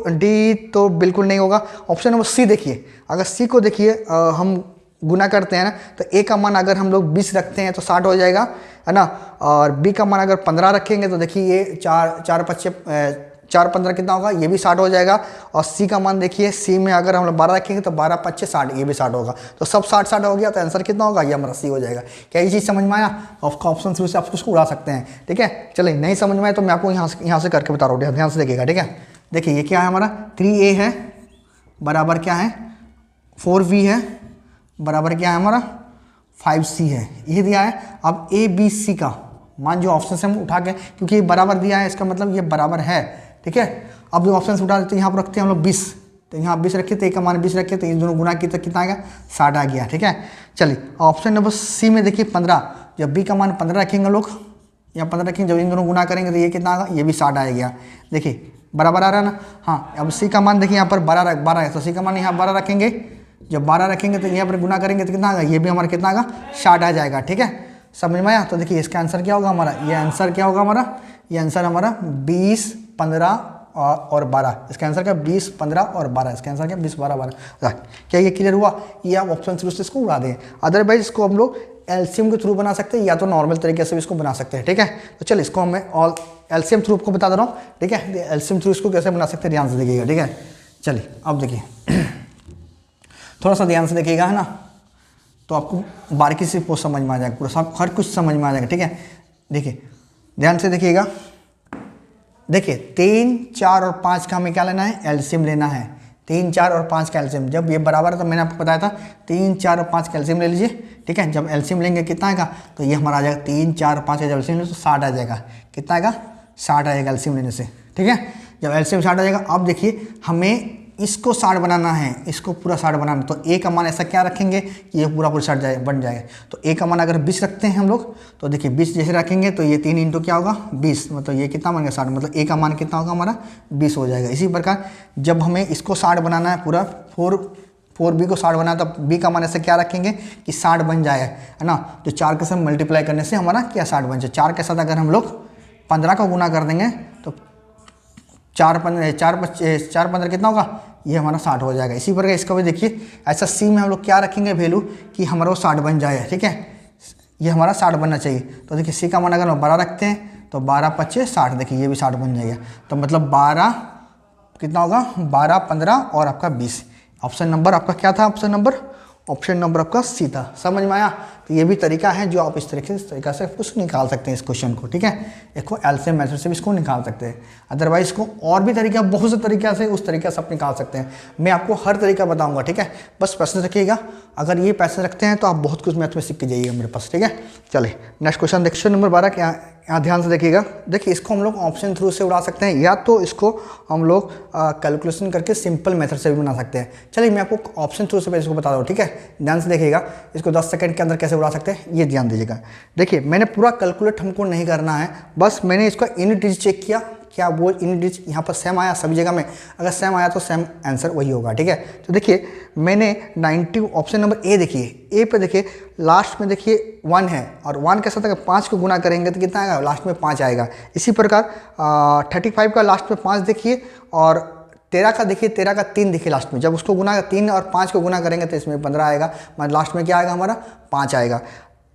डी तो बिल्कुल नहीं होगा, ऑप्शन नंबर सी देखिए, अगर सी को देखिए हम गुना करते हैं ना तो ए का मान अगर हम लोग 20 रखते हैं तो 60 हो जाएगा, है ना, और बी का मान अगर 15 रखेंगे तो देखिए ये 4 15 कितना होगा, ये भी 60 हो जाएगा। और सी का मान देखिए, सी में अगर हम लोग 12 रखेंगे तो 12 5 60, ये भी 60 होगा, तो सब 60 हो गया, तो आंसर कितना होगा, ये हमारा सी हो जाएगा। क्या ये चीज़ समझ में आया? आपका ऑप्शन थ्रू से आप उसको उड़ा सकते हैं, ठीक है। चलिए नहीं समझ में आए तो मैं आपको यहाँ से करके बता रहा हूँ, ध्यान से देखिएगा, ठीक है। देखिए ये क्या है हमारा, 3a है बराबर क्या है, 4b है बराबर क्या है हमारा, 5c है, ये दिया है। अब a b c का मान जो ऑप्शन से हम उठा के, क्योंकि ये बराबर दिया है इसका मतलब ये बराबर है, ठीक है। अब जो ऑप्शन से उठा देते हैं, यहाँ पर रखते हैं हम लोग 20, तो यहाँ 20 रखे तो a का मान 20 रखे, तो इन दोनों गुना की तो कितना आएगा, 60 आ गया, ठीक है। चलिए ऑप्शन नंबर सी में देखिए 15, जब b का मान 15 रखेंगे लोग, यहाँ 15 रखेंगे, जब इन दोनों गुना करेंगे तो ये कितना आएगा, ये भी 60 आ गया, देखिए बराबर आ रहा है ना। हाँ अब सी का मान देखिए यहाँ पर 12 है, तो सी का मान यहाँ 12 रखेंगे, जब 12 रखेंगे तो यहाँ पर गुना करेंगे तो कितना आएगा, ये भी हमारा कितना आएगा, 60 आ जाएगा, ठीक है। समझ में आया? तो देखिए इसका आंसर क्या होगा हमारा, ये आंसर क्या होगा हमारा, ये आंसर हमारा 20 15 और 12, इसका आंसर क्या 20 15 और 12, इसका आंसर क्या 20 12 12। क्या ये क्लियर हुआ? ये आप ऑप्शन थ्रू से इसको उड़ा दें, अदरवाइज इसको हम लोग एलसीएम के थ्रू बना सकते हैं या तो नॉर्मल तरीके से भी इसको बना सकते हैं, ठीक है। तो चलिए इसको मैं ऑल एलसीएम थ्रू को बता दे रहा हूँ, ठीक है। एलसीएम थ्रू इसको कैसे बना सकते हैं ध्यान से देखिएगा, ठीक है। चलिए अब देखिए थोड़ा सा ध्यान से देखिएगा, है ना, तो आपको बारीकी से पोस्ट समझ में आ जाएगा, पूरा सब हर कुछ समझ में आ जाएगा, ठीक है। देखिए ध्यान से देखिएगा, देखिए 3 4 और 5 का हमें क्या लेना है, एलसीएम लेना है, 3 4 और 5 का एलसीएम। जब ये बराबर है तो मैंने आपको बताया था 3 4 और 5 का एलसीएम ले लीजिए, ठीक है। जब एलसीएम लेंगे कितना आएगा, तो ये हमारा आ जाएगा 3 4 5 का एलसीएम ले तो 60 आ जाएगा, कितना आएगा 60 आएगा एलसीएम लेने से, ठीक है। जब एलसीएम 60 आ जाएगा, अब देखिए हमें इसको 60 बनाना है, इसको पूरा 60 बनाना, तो ए का मान ऐसा क्या रखेंगे कि ये पूरा 60 बन जाएगा। तो ए का मान अगर 20 रखते हैं हम लोग, तो देखिए 20 जैसे रखेंगे तो ये 3 इंटू क्या होगा 20, मतलब ये कितना बन गया 60, मतलब ए का मान कितना होगा हमारा 20 हो जाएगा। इसी प्रकार जब हमें इसको 60 बनाना है पूरा 4b को 60 बनाना है, तो b का मान ऐसे क्या रखेंगे कि 60 बन जाए, है ना। तो 4 के साथ मल्टीप्लाई करने से हमारा क्या 60 बन जाए। 4 के साथ अगर हम लोग 15 का गुना कर देंगे तो 4 15 कितना होगा, ये हमारा 60 हो जाएगा। इसी प्रकार इसका भी देखिए ऐसा सी में हम लोग क्या रखेंगे वैल्यू कि हमारा वो 60 बन जाए, ठीक है। ये हमारा 60 बनना चाहिए, तो देखिए सी का मान अगर हम 12 रखते हैं तो 12 25 60, देखिए ये भी 60 बन जाएगा। तो मतलब 12 कितना होगा 12 15 और आपका 20। ऑप्शन नंबर आपका क्या था, ऑप्शन नंबर आपका सी था। समझ में आया? तो ये भी तरीका है जो आप इस तरीका से कुछ निकाल सकते हैं इस क्वेश्चन को, ठीक है। इसको एलसीएम मेथड से भी इसको निकाल सकते हैं, अदरवाइज इसको और भी तरीका बहुत से तरीक़ा से उस तरीके से आप निकाल सकते हैं। मैं आपको हर तरीका बताऊंगा, ठीक है। बस पैसे रखिएगा, अगर ये पैसे रखते हैं तो आप बहुत कुछ मैथ में सीख के जाइएगा मेरे पास, ठीक है। चलिए नेक्स्ट क्वेश्चन, क्वेश्चन नंबर 12 क्या, यहाँ ध्यान से देखिएगा। देखिए इसको हम लोग ऑप्शन थ्रू से उड़ा सकते हैं या तो इसको हम लोग कैलकुलेशन करके सिंपल मेथड से भी बना सकते हैं। चलिए मैं आपको ऑप्शन थ्रू से इसको बता दूँ, ठीक है। ध्यान से देखिएगा, इसको 10 सेकंड के अंदर कैसे उड़ा सकते हैं ये ध्यान दीजिएगा। देखिए मैंने पूरा कैलकुलेट हमको नहीं करना है, बस मैंने इसका यूनिट डिजिट चेक किया, क्या वो यूनिट डिजिट यहाँ पर सेम आया सभी जगह में, अगर सेम आया तो सेम आंसर वही होगा, ठीक है। तो देखिए मैंने 90 ऑप्शन नंबर ए देखिए, ए पे देखिए लास्ट में देखिए 1 है और 1 के साथ अगर 5 को गुना करेंगे तो कितना आएगा, लास्ट में 5 आएगा। इसी प्रकार 35 का लास्ट में 5 देखिए और 13 का देखिए, 13 का 3 देखिए लास्ट में, जब उसको गुना 3 और 5 को गुना करेंगे तो इसमें 15 आएगा, मतलब लास्ट में क्या आएगा हमारा 5 आएगा।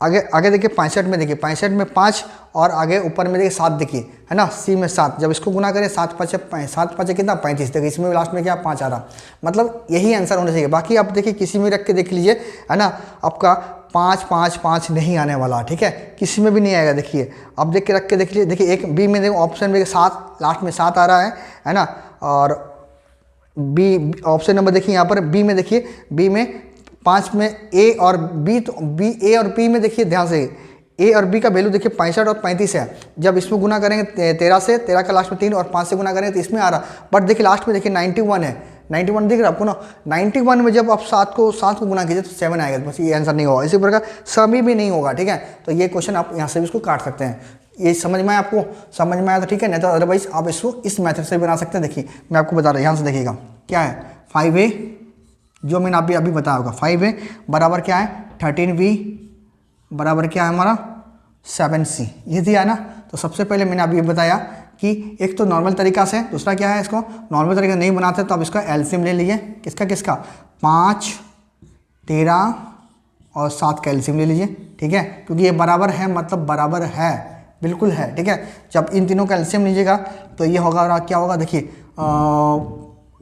आगे देखिए 65 में देखिए, 65 में 5 और आगे ऊपर में देखिए 7 देखिए, है ना, सी में 7, जब इसको गुना करें 7 5 कितना 35, देखिए इसमें लास्ट में क्या 5 आ रहा, मतलब यही आंसर होना चाहिए। बाकी आप देखिए किसी में रख के देख लीजिए, है ना, आपका 5 5 5 नहीं आने वाला, ठीक है, किसी में भी नहीं आएगा। देखिए अब देख के रख के देख लीजिए, देखिए एक बी में देखो ऑप्शन में 7 लास्ट में 7 आ रहा है ना, और बी ऑप्शन नंबर देखिए यहाँ पर बी में देखिए, बी में 5 में ए और बी, तो बी ए और बी में देखिए ध्यान से ए और बी का वैल्यू देखिए 65 और 35 है। जब इसमें गुना करेंगे 13 से, 13 का लास्ट में 3 और 5 से गुना करेंगे तो इसमें आ रहा, बट देखिए लास्ट में देखिए 91 है, 91 दिख रहा आपको ना। 91 में जब आप 7 को गुना कीजिए तो 7 आएगा, बस ये आंसर नहीं होगा। इसी प्रकार सभी भी नहीं होगा, ठीक है। तो ये क्वेश्चन आप यहाँ से भी इसको काट सकते हैं। ये समझ में आया आपको? समझ में आया तो ठीक है, नहीं तो अदरवाइज आप इसको इस मेथड से बना सकते हैं। देखिए मैं आपको बता रहा हूँ, यहाँ से देखिएगा क्या है 5a, जो मैंने अभी बताया होगा 5a बराबर क्या है 13b बराबर क्या है हमारा 7c, ये दिया है ना। तो सबसे पहले मैंने अभी बताया कि एक तो नॉर्मल तरीका से, दूसरा क्या है इसको नॉर्मल तरीका नहीं बनाते तो आप इसका एलसीएम ले लीजिए। किसका 5, 13 और 7 का एलसीएम ले लीजिए, ठीक है, क्योंकि ये बराबर है मतलब बराबर है, बिल्कुल है, ठीक है। जब इन तीनों का एलसीएम लीजिएगा तो ये होगा क्या होगा, देखिए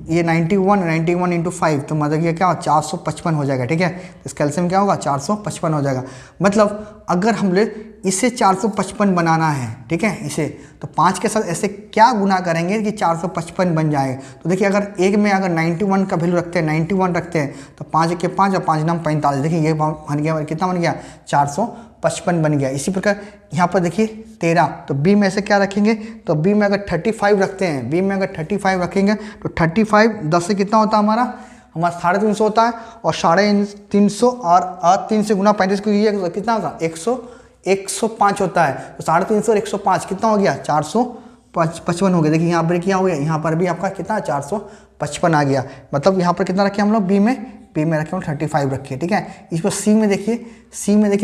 ये 91 इंटू 5 तो मतलब ये क्या 455 हो जाएगा, ठीक है। इसका एलसीएम क्या होगा 455 हो जाएगा। मतलब अगर हम लोग इसे 455 बनाना है, ठीक है, इसे तो 5 के साथ ऐसे क्या गुना करेंगे कि 455 बन जाएगा। तो देखिए अगर एक में अगर 91 का वैल्यू रखते हैं, 91 रखते हैं तो 5 के 5 और 5 नाम 45, देखिए ये बन गया, कितना बन गया 455 बन गया। इसी प्रकार यहाँ पर देखिए 13, तो बी में से क्या रखेंगे, तो बी में अगर 35 रखते हैं, बी में अगर 35 रखेंगे तो 35 10 से कितना होता है हमारा 350 होता है, और 350 और 3 से गुना 35 को कीजिए तो कितना होगा 105 होता है। तो 350 और 105 कितना हो गया 455 हो गया। देखिए यहाँ पर क्या हो गया, यहाँ पर भी आपका कितना 455 आ गया। मतलब यहाँ पर कितना रखे हम लोग बी में रखे हम 35 रखे, ठीक है। इस पर सी में देखिए,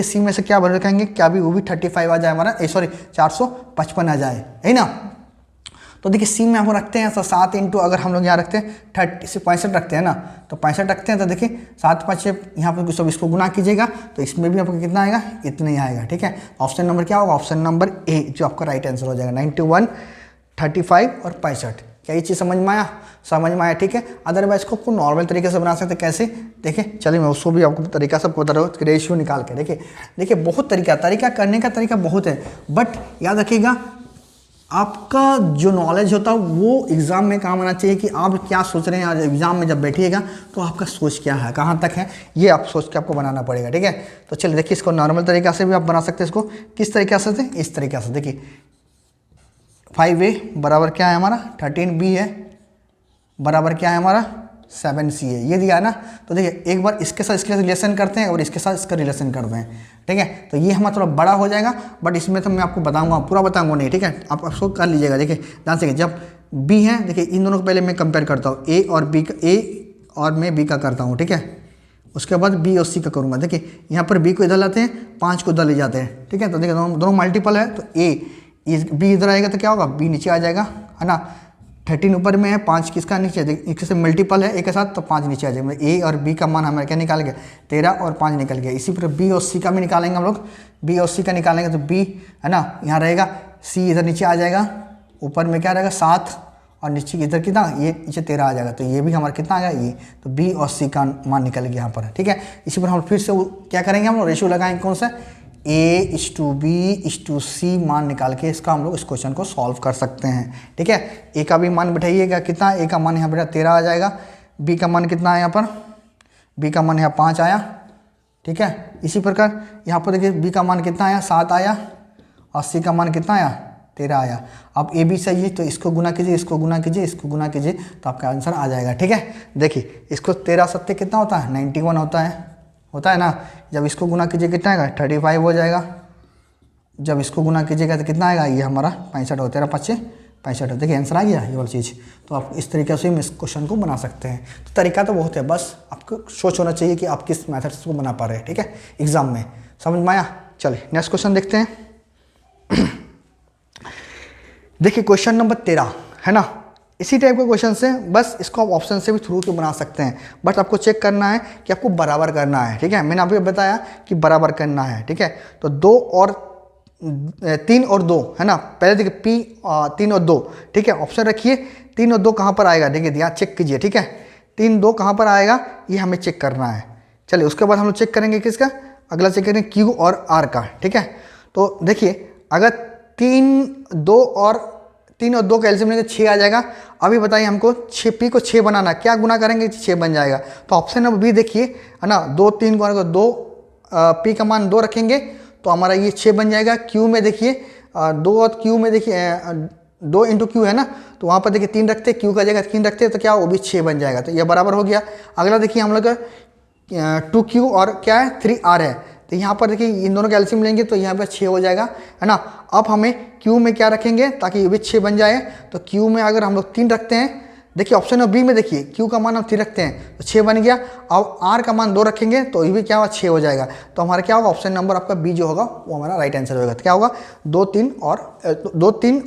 सी में से क्या भर रखेंगे, क्या भी वो भी 35 आ जाए हमारा, सॉरी 455 आ जाए, है ना। तो देखिए सी में हम रखते हैं तो 7 इंटू, अगर हम लोग यहाँ रखते हैं 65 रखते हैं ना, तो 65 रखते हैं तो देखिए 7 5 यहाँ पर सब इसको गुना कीजिएगा तो इसमें भी आपको कितना आएगा, इतना ही आएगा, ठीक है। ऑप्शन नंबर क्या होगा, ऑप्शन नंबर ए जो आपका राइट आंसर हो जाएगा। 91, 35 और 65, क्या ये चीज़ समझ में आया, ठीक है। अदरवाइज को आपको नॉर्मल तरीके से बना सकते हैं, कैसे देखिए, चलिए मैं उसको भी आपको तरीका सबको बता रहा हूँ, रेशियो निकाल के। देखिए बहुत तरीका करने का तरीका बहुत है, बट याद रखिएगा आपका जो नॉलेज होता है वो एग्ज़ाम में काम आना चाहिए कि आप क्या सोच रहे हैं एग्ज़ाम में जब बैठिएगा तो आपका सोच क्या है, कहाँ तक है, ये आप सोच के आपको बनाना पड़ेगा, ठीक है। तो चलिए देखिए इसको नॉर्मल तरीका से भी आप बना सकते हैं। इसको किस तरीके से, इस तरीके से देखिए 5a बराबर क्या है हमारा 13b है बराबर क्या है हमारा 7c है, ये दिया है ना। तो देखिए एक बार इसके साथ इसके रिलेशन करते हैं और इसके साथ इसका रिलेशन करते हैं, ठीक है। तो ये हमारा थोड़ा बड़ा हो जाएगा, बट इसमें तो मैं आपको बताऊंगा, पूरा बताऊंगा नहीं, ठीक है। आप उसको कर लीजिएगा। देखिए ध्यान से, जब b है, देखिए इन दोनों को पहले मैं कंपेयर करता हूँ, a और मैं b का करता हूँ, ठीक है। उसके बाद b और c का करूँगा। देखिए यहाँ पर b को इधर लाते हैं, 5 को इधर ले जाते हैं, ठीक है। तो देखिए दोनों मल्टीपल है, तो b इधर आएगा तो क्या होगा b नीचे आ जाएगा, है ना। 13 ऊपर में है, 5 किसका नीचे, एक से मल्टीपल है एक के साथ तो 5 नीचे आ जाएगा। ए और बी का मान हमारे क्या निकाल गया 13 और 5 निकल गया। इसी प्रकार बी और सी का भी निकालेंगे हम लोग, बी और सी का निकालेंगे तो बी है ना यहाँ रहेगा, सी इधर नीचे आ जाएगा, ऊपर में क्या रहेगा 7 और नीचे इधर कितना, ये नीचे 13 आ जाएगा। तो ये भी हमारा कितना आ गया ये, तो बी और सी का मान निकल गया यहाँ पर, ठीक है। इसी पर हम फिर से क्या करेंगे, हम लोग रेशियो लगाएंगे कौन सा, A/B/C मान निकाल के इसका हम लोग इस क्वेश्चन को सॉल्व कर सकते हैं, ठीक है। ए का भी मान बैठाइएगा, कितना ए का मान यहाँ बेटा 13 आ जाएगा, बी का मान कितना है यहाँ पर, बी का मान यहाँ 5 आया, ठीक है। इसी प्रकार यहाँ पर देखिए बी का मान कितना आया 7 आया और सी का मान कितना आया 13 आया। अब ए बी सही है तो इसको गुना कीजिए, इसको गुना कीजिए, इसको गुना कीजिए तो आपका आंसर आ जाएगा, ठीक है। देखिए इसको 13 7 कितना होता है 91 होता है ना। जब इसको गुना कीजिए कितना आएगा 35 हो जाएगा, जब इसको गुना कीजिएगा तो कितना आएगा ये हमारा 65 हो, 13 5 65। देखिए आंसर आ गया ये वाली चीज़। तो आप इस तरीके से इस क्वेश्चन को बना सकते हैं। तो तरीका तो बहुत है, बस आपको सोच होना चाहिए कि आप किस मेथड से बना पा रहे हैं, ठीक है, एग्जाम में। समझ में आया? चलिए नेक्स्ट क्वेश्चन देखते हैं। देखिए क्वेश्चन नंबर 13 है ना, इसी टाइप के क्वेश्चन से, बस इसको आप ऑप्शन से भी थ्रू से बना सकते हैं, बट आपको चेक करना है कि आपको बराबर करना है, ठीक है। मैंने आपको बताया कि बराबर करना है, ठीक है। तो 3 और 2 है ना, पहले देखिए P 3 और 2, ठीक है। ऑप्शन रखिए 3 और 2 कहाँ पर आएगा, देखिए यहाँ चेक कीजिए, ठीक है। 3 2 कहाँ पर आएगा ये हमें चेक करना है। चलिए उसके बाद हम लोग चेक करेंगे किसका, अगला चेक करेंगे Q और R का, ठीक है। तो देखिए अगर 3 और 2 का एलसीएम लेंगे 6 आ जाएगा। अभी बताइए हमको P को 6 बनाना, क्या गुना करेंगे 6 बन जाएगा। तो ऑप्शन नंबर बी देखिए है ना, 2 3 को 2 P का मान 2 रखेंगे तो हमारा ये 6 बन जाएगा। क्यू में देखिए 2 और क्यू में देखिए 2 इंटू क्यू है ना, तो वहाँ पर देखिए 3 रखते, क्यू का जगह 3 रखते तो क्या वो भी 6 बन जाएगा, तो ये बराबर हो गया। अगला देखिए हम लोग 2Q और क्या है 3R है, तो यहाँ पर देखिए इन दोनों का एलसीएम लेंगे तो यहाँ पर 6 हो जाएगा, है ना। अब हमें Q में क्या रखेंगे ताकि ये भी 6 बन जाए, तो Q में अगर हम लोग 3 रखते हैं, देखिए ऑप्शन बी में देखिए Q का मान हम 3 रखते हैं तो 6 बन गया। अब R का मान 2 रखेंगे तो ये भी क्या होगा 6 हो जाएगा। तो हमारा क्या होगा ऑप्शन नंबर आपका बी जो होगा वो हमारा राइट आंसर होगा। तो क्या होगा 2 3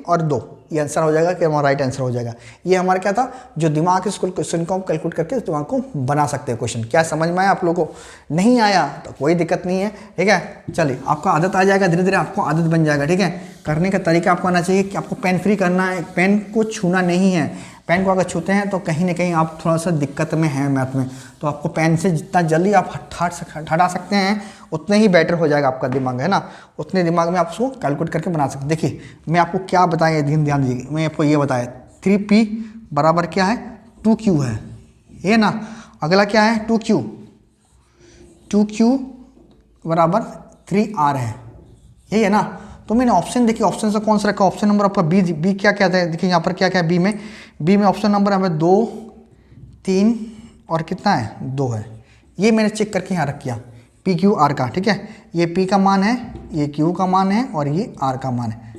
और 2 ये आंसर हो जाएगा कि हमारा राइट आंसर हो जाएगा। ये हमारा क्या था जो दिमाग से क्वेश्चन को कैलकुलेट करके दिमाग को बना सकते हैं क्वेश्चन। क्या समझ में आया आप लोगों को? नहीं आया तो कोई दिक्कत नहीं है, ठीक है। चलिए आपका आदत आ जाएगा, धीरे धीरे आपको आदत बन जाएगा, ठीक है। करने का तरीका आपको आना चाहिए कि आपको पेन फ्री करना है, पेन को छूना नहीं है। पेन को अगर छूते हैं तो कहीं ना कहीं आप थोड़ा सा दिक्कत में हैं मैथ में, तो आपको पेन से जितना जल्दी आप हटा सकते हैं उतने ही बेटर हो जाएगा आपका दिमाग, है ना। उतने दिमाग में आप उसको कैलकुलेट करके बना सकते। देखिए मैं आपको क्या बताया, ध्यान दीजिए, मैं आपको ये बताया 3P बराबर क्या है 2Q है, ये ना। अगला क्या है 2Q बराबर 3R है, यही है ना। तो मैंने ऑप्शन देखिए, ऑप्शन से कौन सा रखा, ऑप्शन नंबर आपका बी क्या कहता है, देखिए यहाँ पर क्या क्या है बी में ऑप्शन नंबर हमें 2 3 और कितना है 2 है। ये मैंने चेक करके यहाँ रख किया PQR का, ठीक है। ये P का मान है, ये Q का मान है और ये R का मान है,